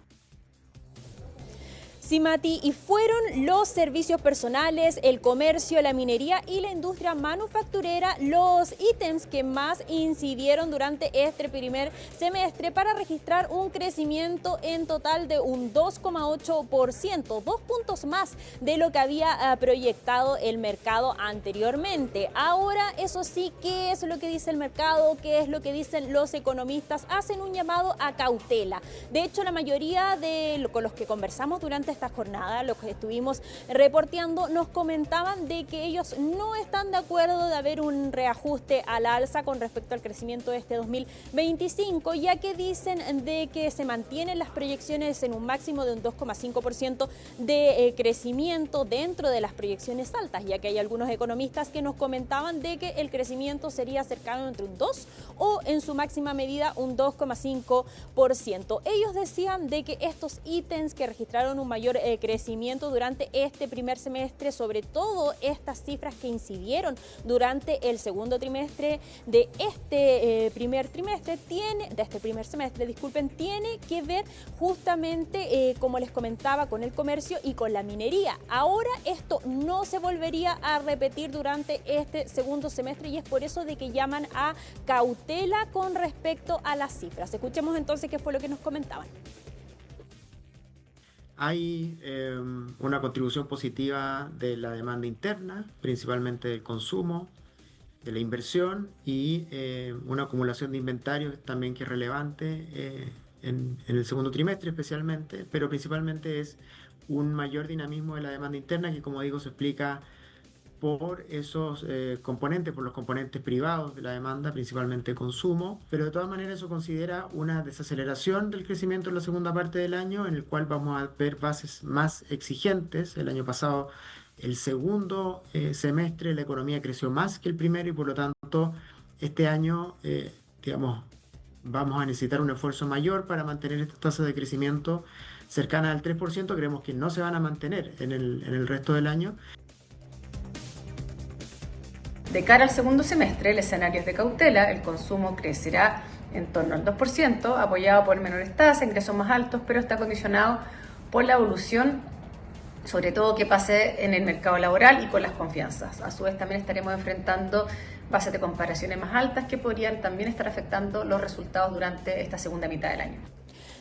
Sí, Mati, y fueron los servicios personales, el comercio, la minería y la industria manufacturera los ítems que más incidieron durante este primer semestre para registrar un crecimiento en total de un 2,8%, 2 puntos más de lo que había proyectado el mercado anteriormente. Ahora, eso sí, ¿qué es lo que dice el mercado? ¿Qué es lo que dicen los economistas? Hacen un llamado a cautela. De hecho, la mayoría con los que conversamos durante esta jornada, los que estuvimos reporteando, nos comentaban de que ellos no están de acuerdo de haber un reajuste al alza con respecto al crecimiento de este 2025, ya que dicen de que se mantienen las proyecciones en un máximo de un 2,5% de crecimiento dentro de las proyecciones altas, ya que hay algunos economistas que nos comentaban de que el crecimiento sería cercano entre un 2 o en su máxima medida un 2,5%. Ellos decían de que estos ítems que registraron un mayor crecimiento durante este primer semestre, sobre todo estas cifras que incidieron durante el segundo trimestre de este primer semestre, tiene que ver justamente, como les comentaba, con el comercio y con la minería. Ahora esto no se volvería a repetir durante este segundo semestre y es por eso de que llaman a cautela con respecto a las cifras. Escuchemos entonces qué fue lo que nos comentaban. Hay una contribución positiva de la demanda interna, principalmente del consumo, de la inversión y una acumulación de inventario también que es relevante en el segundo trimestre especialmente, pero principalmente es un mayor dinamismo de la demanda interna que, como digo, se explica por esos componentes, por los componentes privados de la demanda, principalmente consumo, pero de todas maneras eso considera una desaceleración del crecimiento en la segunda parte del año, en el cual vamos a ver bases más exigentes. El año pasado, el segundo semestre, la economía creció más que el primero y por lo tanto este año, vamos a necesitar un esfuerzo mayor para mantener estas tasas de crecimiento cercanas al 3%. Creemos que no se van a mantener en el resto del año. De cara al segundo semestre, el escenario es de cautela, el consumo crecerá en torno al 2%, apoyado por menores tasas, ingresos más altos, pero está condicionado por la evolución, sobre todo que pase en el mercado laboral y con las confianzas. A su vez también estaremos enfrentando bases de comparaciones más altas que podrían también estar afectando los resultados durante esta segunda mitad del año.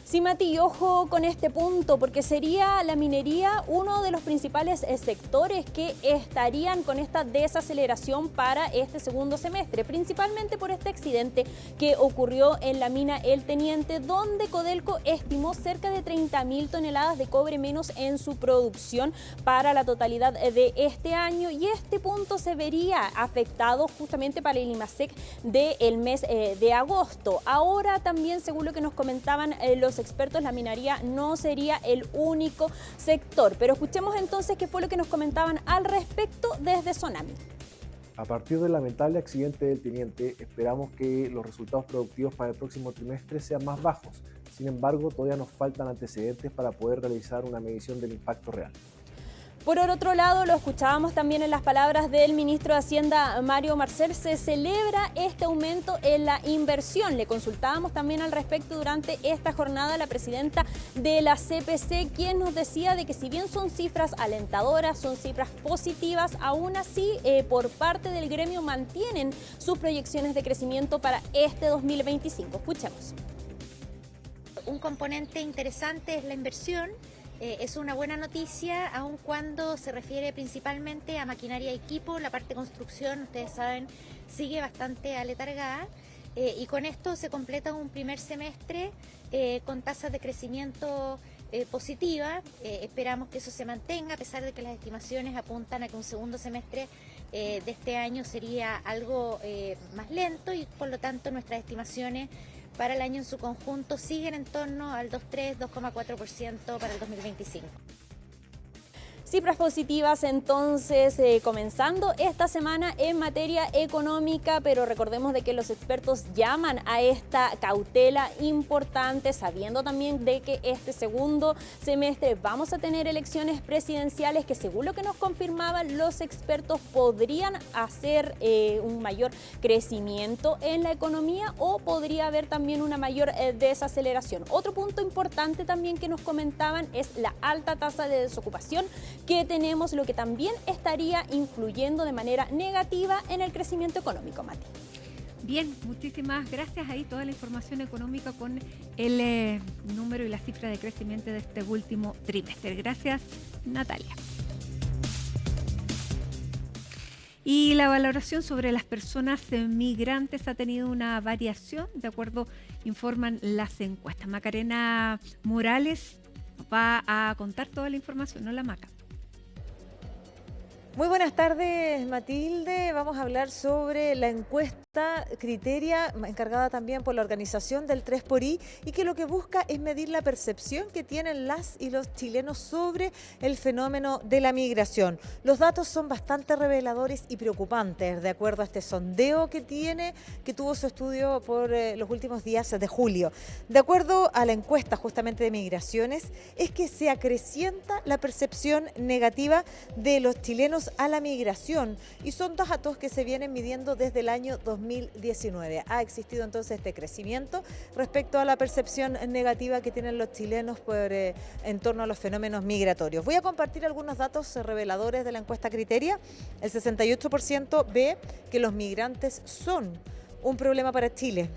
Sí, Mati, ojo con este punto, porque sería la minería uno de los principales sectores que estarían con esta desaceleración para este segundo semestre, principalmente por este accidente que ocurrió en la mina El Teniente, donde Codelco estimó cerca de 30.000 toneladas de cobre menos en su producción para la totalidad de este año, y este punto se vería afectado justamente para el IMASEC del mes de agosto. Ahora también, según lo que nos comentaban los expertos, la minería no sería el único sector. Pero escuchemos entonces qué fue lo que nos comentaban al respecto desde Sonami. A partir del lamentable accidente del Teniente, esperamos que los resultados productivos para el próximo trimestre sean más bajos. Sin embargo, todavía nos faltan antecedentes para poder realizar una medición del impacto real. Por otro lado, lo escuchábamos también en las palabras del ministro de Hacienda, Mario Marcel, se celebra este aumento en la inversión. Le consultábamos también al respecto durante esta jornada a la presidenta de la CPC, quien nos decía de que si bien son cifras alentadoras, son cifras positivas, aún así por parte del gremio mantienen sus proyecciones de crecimiento para este 2025. Escuchemos. Un componente interesante es la inversión. Es una buena noticia, aun cuando se refiere principalmente a maquinaria y equipo. La parte de construcción, ustedes saben, sigue bastante aletargada. Y con esto se completa un primer semestre con tasas de crecimiento positiva. Esperamos que eso se mantenga, a pesar de que las estimaciones apuntan a que un segundo semestre de este año sería algo más lento, y por lo tanto nuestras estimaciones para el año en su conjunto siguen en torno al 2,3, 2,4% para el 2025. Cifras positivas entonces comenzando esta semana en materia económica, pero recordemos de que los expertos llaman a esta cautela importante, sabiendo también de que este segundo semestre vamos a tener elecciones presidenciales que, según lo que nos confirmaban los expertos, podrían hacer un mayor crecimiento en la economía o podría haber también una mayor desaceleración. Otro punto importante también que nos comentaban es la alta tasa de desocupación que tenemos, lo que también estaría influyendo de manera negativa en el crecimiento económico, Mati. Bien, muchísimas gracias. Ahí toda la información económica con el número y la cifra de crecimiento de este último trimestre. Gracias, Natalia. Y la valoración sobre las personas migrantes ha tenido una variación, de acuerdo, informan las encuestas. Macarena Morales va a contar toda la información, ¿no, la Maca? Muy buenas tardes, Matilde. Vamos a hablar sobre la encuesta Criteria, encargada también por la organización del 3xI, y que lo que busca es medir la percepción que tienen las y los chilenos sobre el fenómeno de la migración. Los datos son bastante reveladores y preocupantes, de acuerdo a este sondeo que tuvo su estudio por los últimos días de julio. De acuerdo a la encuesta justamente de migraciones, es que se acrecienta la percepción negativa de los chilenos a la migración, y son datos que se vienen midiendo desde el año 2019. Ha existido entonces este crecimiento respecto a la percepción negativa que tienen los chilenos en torno a los fenómenos migratorios. Voy a compartir algunos datos reveladores de la encuesta Criteria. El 68% ve que los migrantes son un problema para Chile.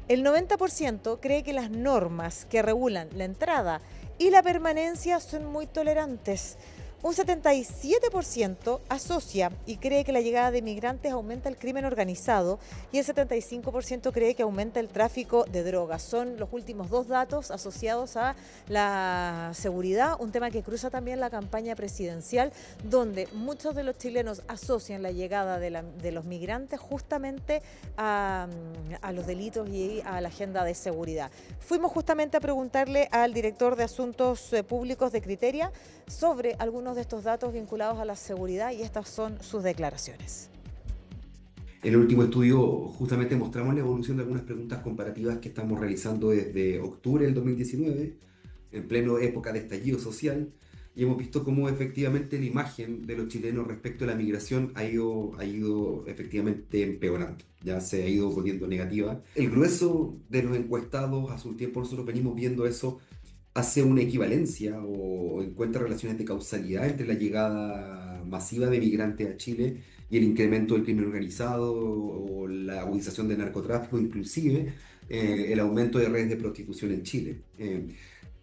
El 90% cree que las normas que regulan la entrada y la permanencia son muy tolerantes. Un 77% asocia y cree que la llegada de migrantes aumenta el crimen organizado y el 75% cree que aumenta el tráfico de drogas. Son los últimos dos datos asociados a la seguridad, un tema que cruza también la campaña presidencial, donde muchos de los chilenos asocian la llegada de los migrantes justamente a los delitos y a la agenda de seguridad. Fuimos justamente a preguntarle al director de Asuntos Públicos de Criteria sobre algunos de estos datos vinculados a la seguridad y estas son sus declaraciones. En el último estudio justamente mostramos la evolución de algunas preguntas comparativas que estamos realizando desde octubre del 2019, en pleno época de estallido social, y hemos visto cómo efectivamente la imagen de los chilenos respecto a la migración ha ido efectivamente empeorando, ya se ha ido volviendo negativa. El grueso de los encuestados, hace un tiempo nosotros venimos viendo eso, hace una equivalencia o encuentra relaciones de causalidad entre la llegada masiva de migrantes a Chile y el incremento del crimen organizado o la agudización del narcotráfico, inclusive el aumento de redes de prostitución en Chile.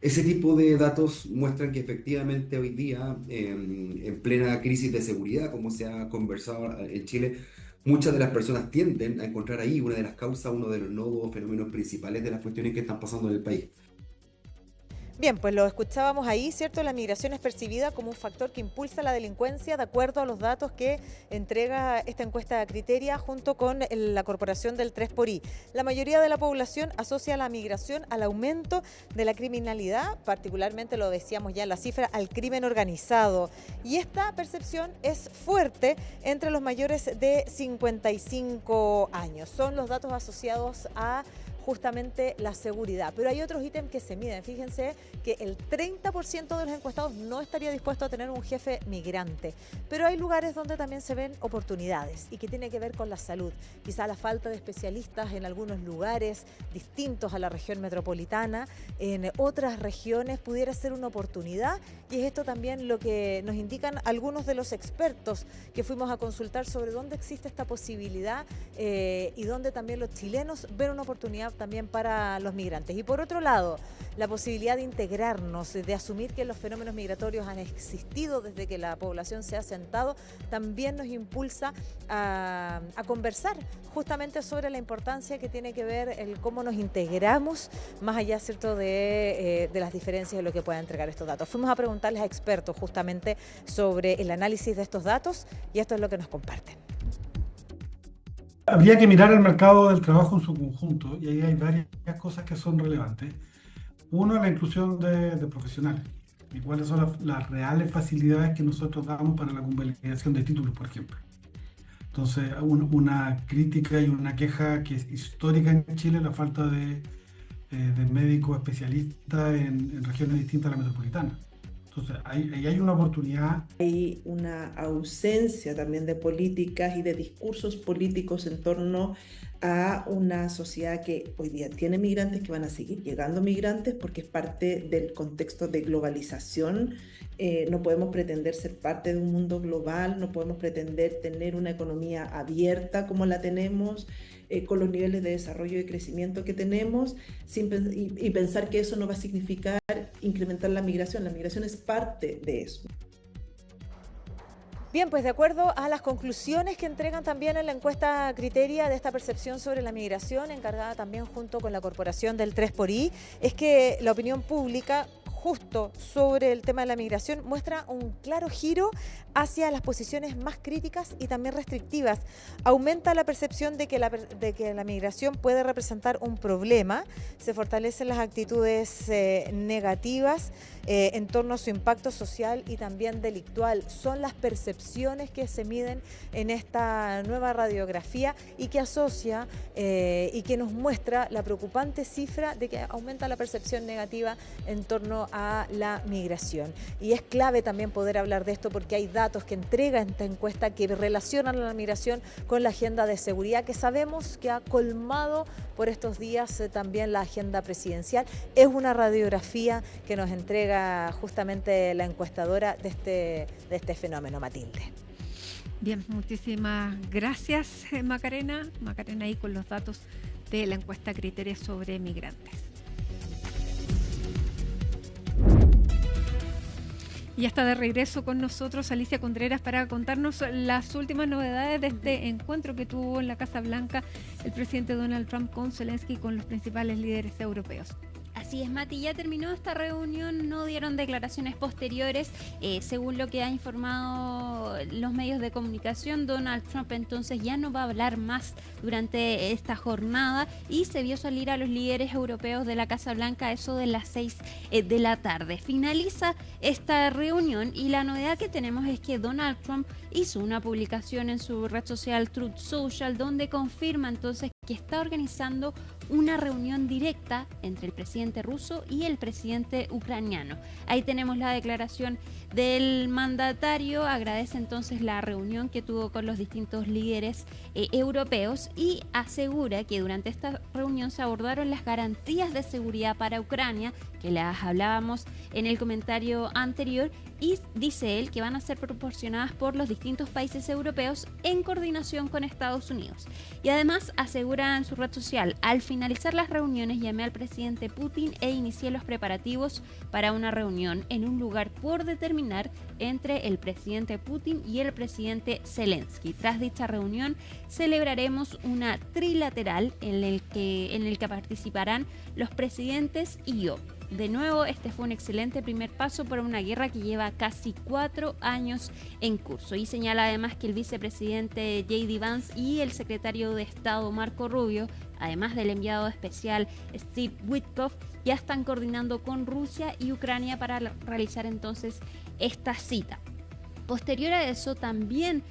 Ese tipo de datos muestran que efectivamente hoy día, en plena crisis de seguridad, como se ha conversado en Chile, muchas de las personas tienden a encontrar ahí una de las causas, uno de los nodos, fenómenos principales de las cuestiones que están pasando en el país. Bien, pues lo escuchábamos ahí, ¿cierto? La migración es percibida como un factor que impulsa la delincuencia de acuerdo a los datos que entrega esta encuesta Criteria junto con la Corporación del 3xI. La mayoría de la población asocia la migración al aumento de la criminalidad, particularmente lo decíamos ya en la cifra, al crimen organizado. Y esta percepción es fuerte entre los mayores de 55 años. Son los datos asociados a justamente la seguridad. Pero hay otros ítems que se miden. Fíjense que el 30% de los encuestados no estaría dispuesto a tener un jefe migrante. Pero hay lugares donde también se ven oportunidades y que tiene que ver con la salud. Quizá la falta de especialistas en algunos lugares distintos a la región metropolitana, en otras regiones pudiera ser una oportunidad, y es esto también lo que nos indican algunos de los expertos que fuimos a consultar sobre dónde existe esta posibilidad y dónde también los chilenos ven una oportunidad también para los migrantes. Y por otro lado, la posibilidad de integrarnos, de asumir que los fenómenos migratorios han existido desde que la población se ha asentado, también nos impulsa a conversar justamente sobre la importancia que tiene que ver el cómo nos integramos, más allá, ¿cierto?, de las diferencias de lo que puedan entregar estos datos. Fuimos a preguntarles a expertos justamente sobre el análisis de estos datos y esto es lo que nos comparten. Habría que mirar el mercado del trabajo en su conjunto y ahí hay varias cosas que son relevantes. Uno es la inclusión de profesionales y cuáles son las reales facilidades que nosotros damos para la convalidación de títulos, por ejemplo. Entonces, una crítica y una queja que es histórica en Chile, la falta de médicos especialistas en regiones distintas a la metropolitana. Entonces, ahí hay una oportunidad. Hay una ausencia también de políticas y de discursos políticos en torno a una sociedad que hoy día tiene migrantes, que van a seguir llegando migrantes porque es parte del contexto de globalización. No podemos pretender ser parte de un mundo global, no podemos pretender tener una economía abierta como la tenemos, con los niveles de desarrollo y crecimiento que tenemos, y pensar que eso no va a significar incrementar la migración. La migración es parte de eso. Bien, pues de acuerdo a las conclusiones que entregan también en la encuesta Criteria de esta percepción sobre la migración, encargada también junto con la Corporación del 3xI, es que la opinión pública justo sobre el tema de la migración muestra un claro giro hacia las posiciones más críticas y también restrictivas. Aumenta la percepción de que la migración puede representar un problema, se fortalecen las actitudes negativas en torno a su impacto social y también delictual. Son las percepciones que se miden en esta nueva radiografía y que asocia y que nos muestra la preocupante cifra de que aumenta la percepción negativa en torno a la migración. Y es clave también poder hablar de esto porque hay datos que entrega esta encuesta que relacionan a la migración con la agenda de seguridad que sabemos que ha colmado por estos días también la agenda presidencial. Es una radiografía que nos entrega justamente la encuestadora de este fenómeno, Matilde. Bien, muchísimas gracias, Macarena. Macarena ahí con los datos de la encuesta Criteria sobre migrantes. Y ya está de regreso con nosotros Alicia Contreras para contarnos las últimas novedades de este encuentro que tuvo en la Casa Blanca el presidente Donald Trump con Zelensky y con los principales líderes europeos. Así es, Mati, ya terminó esta reunión, no dieron declaraciones posteriores, según lo que ha informado los medios de comunicación. Donald Trump entonces ya no va a hablar más durante esta jornada y se vio salir a los líderes europeos de la Casa Blanca a eso de las 6 de la tarde. Finaliza esta reunión y la novedad que tenemos es que Donald Trump hizo una publicación en su red social Truth Social donde confirma entonces que está organizando una reunión directa entre el presidente ruso y el presidente ucraniano. Ahí tenemos la declaración del mandatario, agradece entonces la reunión que tuvo con los distintos líderes europeos y asegura que durante esta reunión se abordaron las garantías de seguridad para Ucrania, que las hablábamos en el comentario anterior, y dice él que van a ser proporcionadas por los distintos países europeos en coordinación con Estados Unidos. Y además asegura en su red social: al finalizar las reuniones llamé al presidente Putin e inicié los preparativos para una reunión en un lugar por determinar entre el presidente Putin y el presidente Zelensky. Tras dicha reunión celebraremos una trilateral en el que participarán los presidentes y yo. De nuevo, este fue un excelente primer paso para una guerra que lleva casi 4 años en curso. Y señala además que el vicepresidente J.D. Vance y el secretario de Estado Marco Rubio, además del enviado especial Steve Witkoff, ya están coordinando con Rusia y Ucrania para realizar entonces esta cita. Posterior a eso también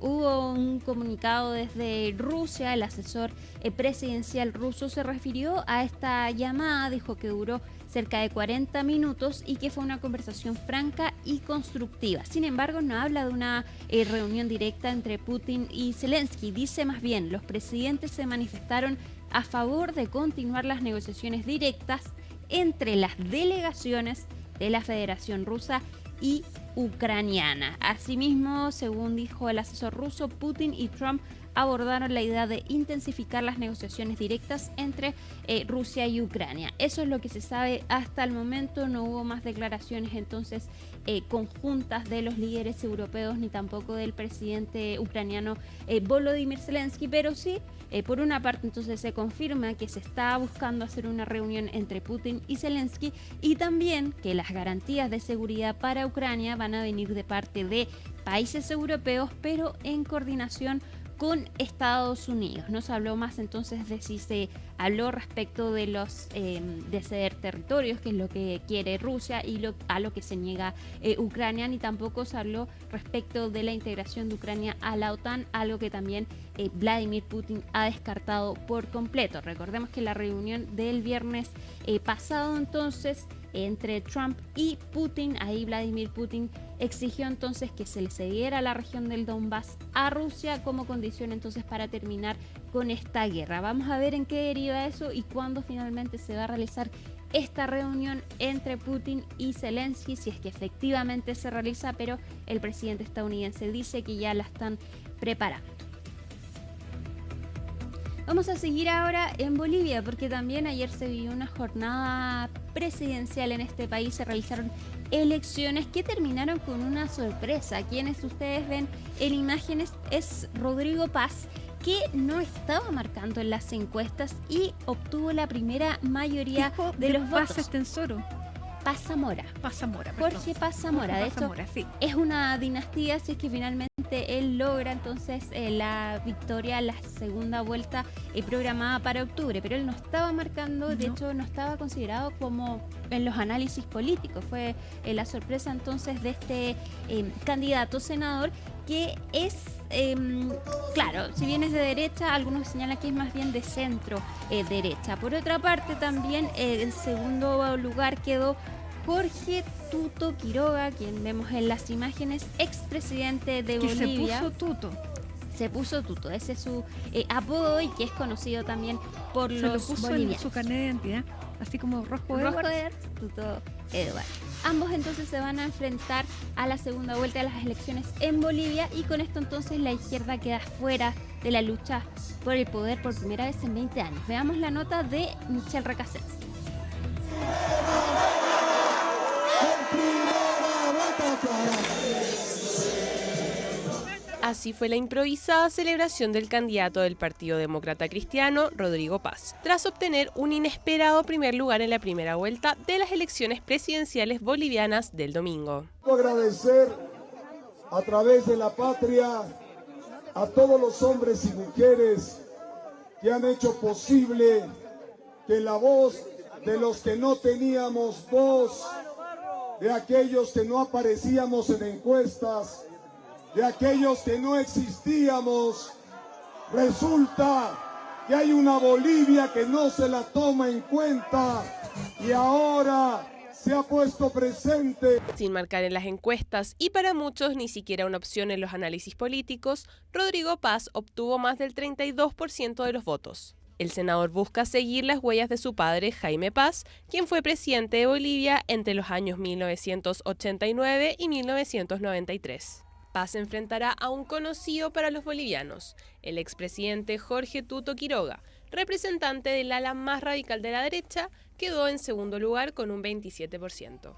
hubo un comunicado desde Rusia. El asesor presidencial ruso se refirió a esta llamada, dijo que duró cerca de 40 minutos y que fue una conversación franca y constructiva. Sin embargo, no habla de una reunión directa entre Putin y Zelensky. Dice más bien, los presidentes se manifestaron a favor de continuar las negociaciones directas entre las delegaciones de la Federación Rusa y ucraniana. Asimismo, según dijo el asesor ruso, Putin y Trump abordaron la idea de intensificar las negociaciones directas entre Rusia y Ucrania. Eso es lo que se sabe hasta el momento. No hubo más declaraciones entonces conjuntas de los líderes europeos ni tampoco del presidente ucraniano Volodymyr Zelensky, pero sí, por una parte entonces se confirma que se está buscando hacer una reunión entre Putin y Zelensky y también que las garantías de seguridad para Ucrania van a venir de parte de países europeos, pero en coordinación con Estados Unidos. No se habló más entonces de si se habló respecto de los de ceder territorios, que es lo que quiere Rusia, y a lo que se niega Ucrania, ni tampoco se habló respecto de la integración de Ucrania a la OTAN, algo que también Vladimir Putin ha descartado por completo. Recordemos que la reunión del viernes pasado entonces entre Trump y Putin, ahí Vladimir Putin exigió entonces que se le cediera la región del Donbass a Rusia como condición entonces para terminar con esta guerra. Vamos a ver en qué deriva eso y cuándo finalmente se va a realizar esta reunión entre Putin y Zelensky, si es que efectivamente se realiza, pero el presidente estadounidense dice que ya la están preparando. Vamos a seguir ahora en Bolivia, porque también ayer se vivió una jornada presidencial en este país. Se realizaron elecciones que terminaron con una sorpresa. Quienes ustedes ven en imágenes es Rodrigo Paz, que no estaba marcando en las encuestas y obtuvo la primera mayoría de los votos. Paz Zamora. Jorge Paz Zamora. De hecho, sí, es una dinastía, así es que finalmente él logra entonces la victoria, la segunda vuelta programada para octubre, pero él no estaba marcando, de hecho no estaba considerado como en los análisis políticos. Fue la sorpresa entonces de este candidato senador que es, claro, si bien es de derecha, algunos señalan que es más bien de centro derecha. Por otra parte también en segundo lugar quedó Jorge Tuto Quiroga, quien vemos en las imágenes, expresidente de Bolivia. Se puso Tuto, ese es su apodo y que es conocido también por los bolivianos. Se lo puso en su carnet de identidad, así como Rojo Edwards, Tuto Edwards. Ambos entonces se van a enfrentar a la segunda vuelta de las elecciones en Bolivia y con esto entonces la izquierda queda fuera de la lucha por el poder por primera vez en 20 años. Veamos la nota de Michelle Recasens. Así fue la improvisada celebración del candidato del Partido Demócrata Cristiano, Rodrigo Paz, tras obtener un inesperado primer lugar en la primera vuelta de las elecciones presidenciales bolivianas del domingo. Agradecer a través de la patria a todos los hombres y mujeres que han hecho posible que la voz de los que no teníamos voz, de aquellos que no aparecíamos en encuestas, de aquellos que no existíamos, resulta que hay una Bolivia que no se la toma en cuenta y ahora se ha puesto presente. Sin marcar en las encuestas y para muchos ni siquiera una opción en los análisis políticos, Rodrigo Paz obtuvo más del 32% de los votos. El senador busca seguir las huellas de su padre, Jaime Paz, quien fue presidente de Bolivia entre los años 1989 y 1993. Paz enfrentará a un conocido para los bolivianos, el expresidente Jorge Tuto Quiroga, representante del ala más radical de la derecha, quedó en segundo lugar con un 27%.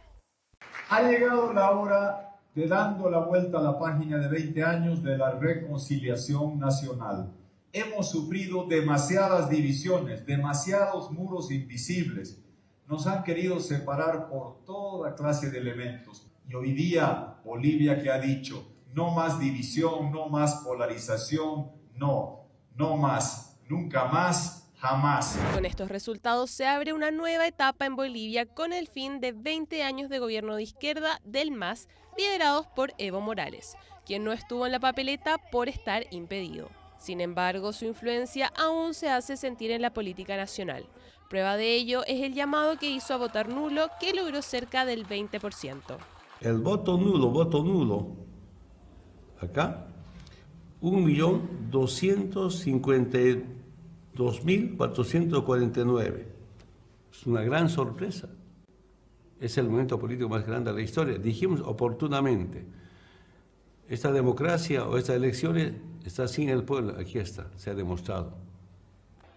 Ha llegado la hora de dando la vuelta a la página de 20 años de la reconciliación nacional. Hemos sufrido demasiadas divisiones, demasiados muros invisibles. Nos han querido separar por toda clase de elementos. Y hoy día, Bolivia que ha dicho, no más división, no más polarización, no más, nunca más, jamás. Con estos resultados se abre una nueva etapa en Bolivia con el fin de 20 años de gobierno de izquierda del MAS, liderados por Evo Morales, quien no estuvo en la papeleta por estar impedido. Sin embargo, su influencia aún se hace sentir en la política nacional. Prueba de ello es el llamado que hizo a votar nulo, que logró cerca del 20%. El voto nulo, acá, 1.252.449. Es una gran sorpresa. Es el momento político más grande de la historia. Dijimos oportunamente, esta democracia o estas elecciones está sin el pueblo. Aquí está, se ha demostrado.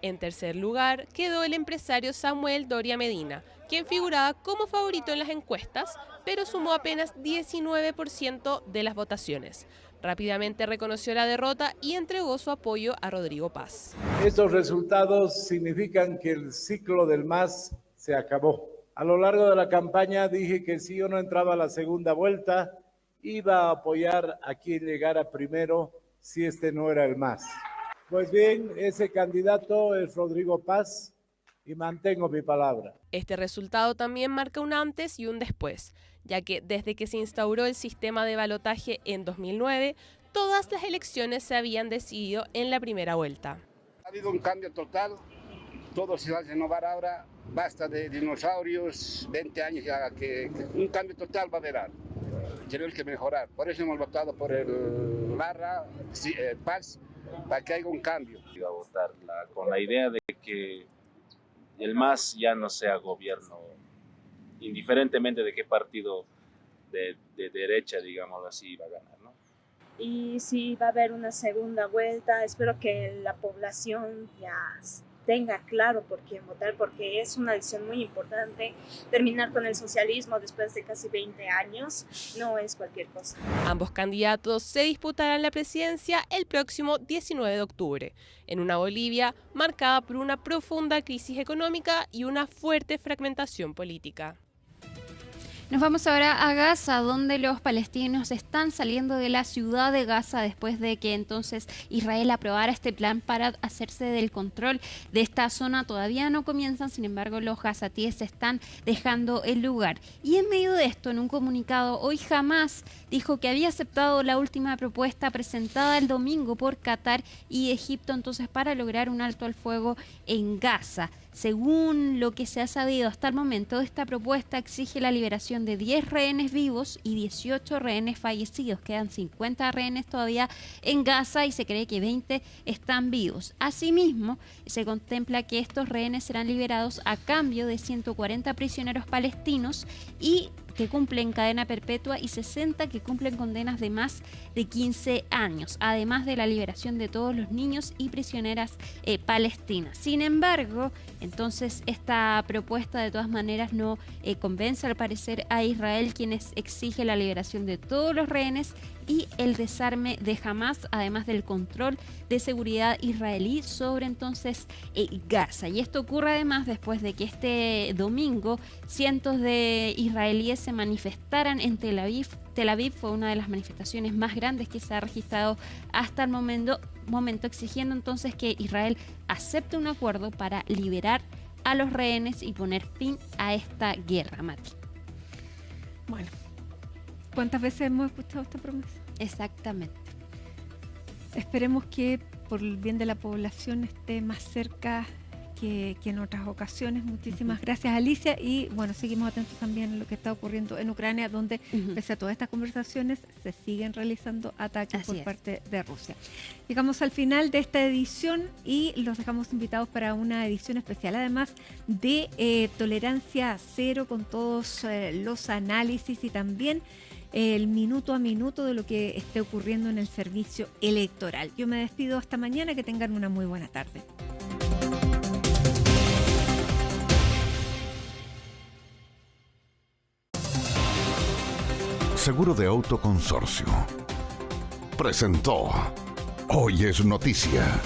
En tercer lugar quedó el empresario Samuel Doria Medina, quien figuraba como favorito en las encuestas, pero sumó apenas 19% de las votaciones. Rápidamente reconoció la derrota y entregó su apoyo a Rodrigo Paz. Estos resultados significan que el ciclo del MAS se acabó. A lo largo de la campaña dije que si yo no entraba a la segunda vuelta, iba a apoyar a quien llegara primero si este no era el MAS. Pues bien, ese candidato es Rodrigo Paz y mantengo mi palabra. Este resultado también marca un antes y un después, ya que desde que se instauró el sistema de balotaje en 2009, todas las elecciones se habían decidido en la primera vuelta. Ha habido un cambio total, todo se va a renovar ahora, basta de dinosaurios, 20 años ya, que un cambio total va a haber. Tenemos que mejorar, por eso hemos votado por el Paz, para que haya un cambio. Iba a votar con la idea de que el MAS ya no sea gobierno, indiferentemente de qué partido de derecha, digamos así, va a ganar, ¿no? Y si va a haber una segunda vuelta, espero que la población ya tenga claro por quién votar, porque es una decisión muy importante. Terminar con el socialismo después de casi 20 años no es cualquier cosa. Ambos candidatos se disputarán la presidencia el próximo 19 de octubre, en una Bolivia marcada por una profunda crisis económica y una fuerte fragmentación política. Nos vamos ahora a Gaza, donde los palestinos están saliendo de la ciudad de Gaza después de que entonces Israel aprobara este plan para hacerse del control de esta zona. Todavía no comienzan, sin embargo, los gazatíes están dejando el lugar. Y en medio de esto, en un comunicado, hoy Hamás dijo que había aceptado la última propuesta presentada el domingo por Qatar y Egipto, entonces para lograr un alto al fuego en Gaza. Según lo que se ha sabido hasta el momento, esta propuesta exige la liberación de 10 rehenes vivos y 18 rehenes fallecidos. Quedan 50 rehenes todavía en Gaza y se cree que 20 están vivos. Asimismo, se contempla que estos rehenes serán liberados a cambio de 140 prisioneros palestinos y que cumplen cadena perpetua y 60 que cumplen condenas de más de 15 años, además de la liberación de todos los niños y prisioneras palestinas. Sin embargo, Entonces esta propuesta de todas maneras no convence al parecer a Israel, quienes exige la liberación de todos los rehenes y el desarme de Hamás, además del control de seguridad israelí sobre entonces Gaza. Y esto ocurre además después de que este domingo cientos de israelíes se manifestaran en Tel Aviv. Tel Aviv fue una de las manifestaciones más grandes que se ha registrado hasta el momento, exigiendo entonces que Israel acepte un acuerdo para liberar a los rehenes y poner fin a esta guerra, Mati. Bueno, ¿cuántas veces hemos escuchado esta promesa? Exactamente. Esperemos que por el bien de la población esté más cerca que en otras ocasiones. Muchísimas gracias, Alicia, y bueno, seguimos atentos también a lo que está ocurriendo en Ucrania, donde pese a todas estas conversaciones se siguen realizando ataques por parte de Rusia. Llegamos al final de esta edición y los dejamos invitados para una edición especial, además de Tolerancia Cero, con todos los análisis y también el minuto a minuto de lo que esté ocurriendo en el servicio electoral. Yo me despido hasta mañana, que tengan una muy buena tarde. Seguro de Auto Consorcio presentó Hoy es Noticia.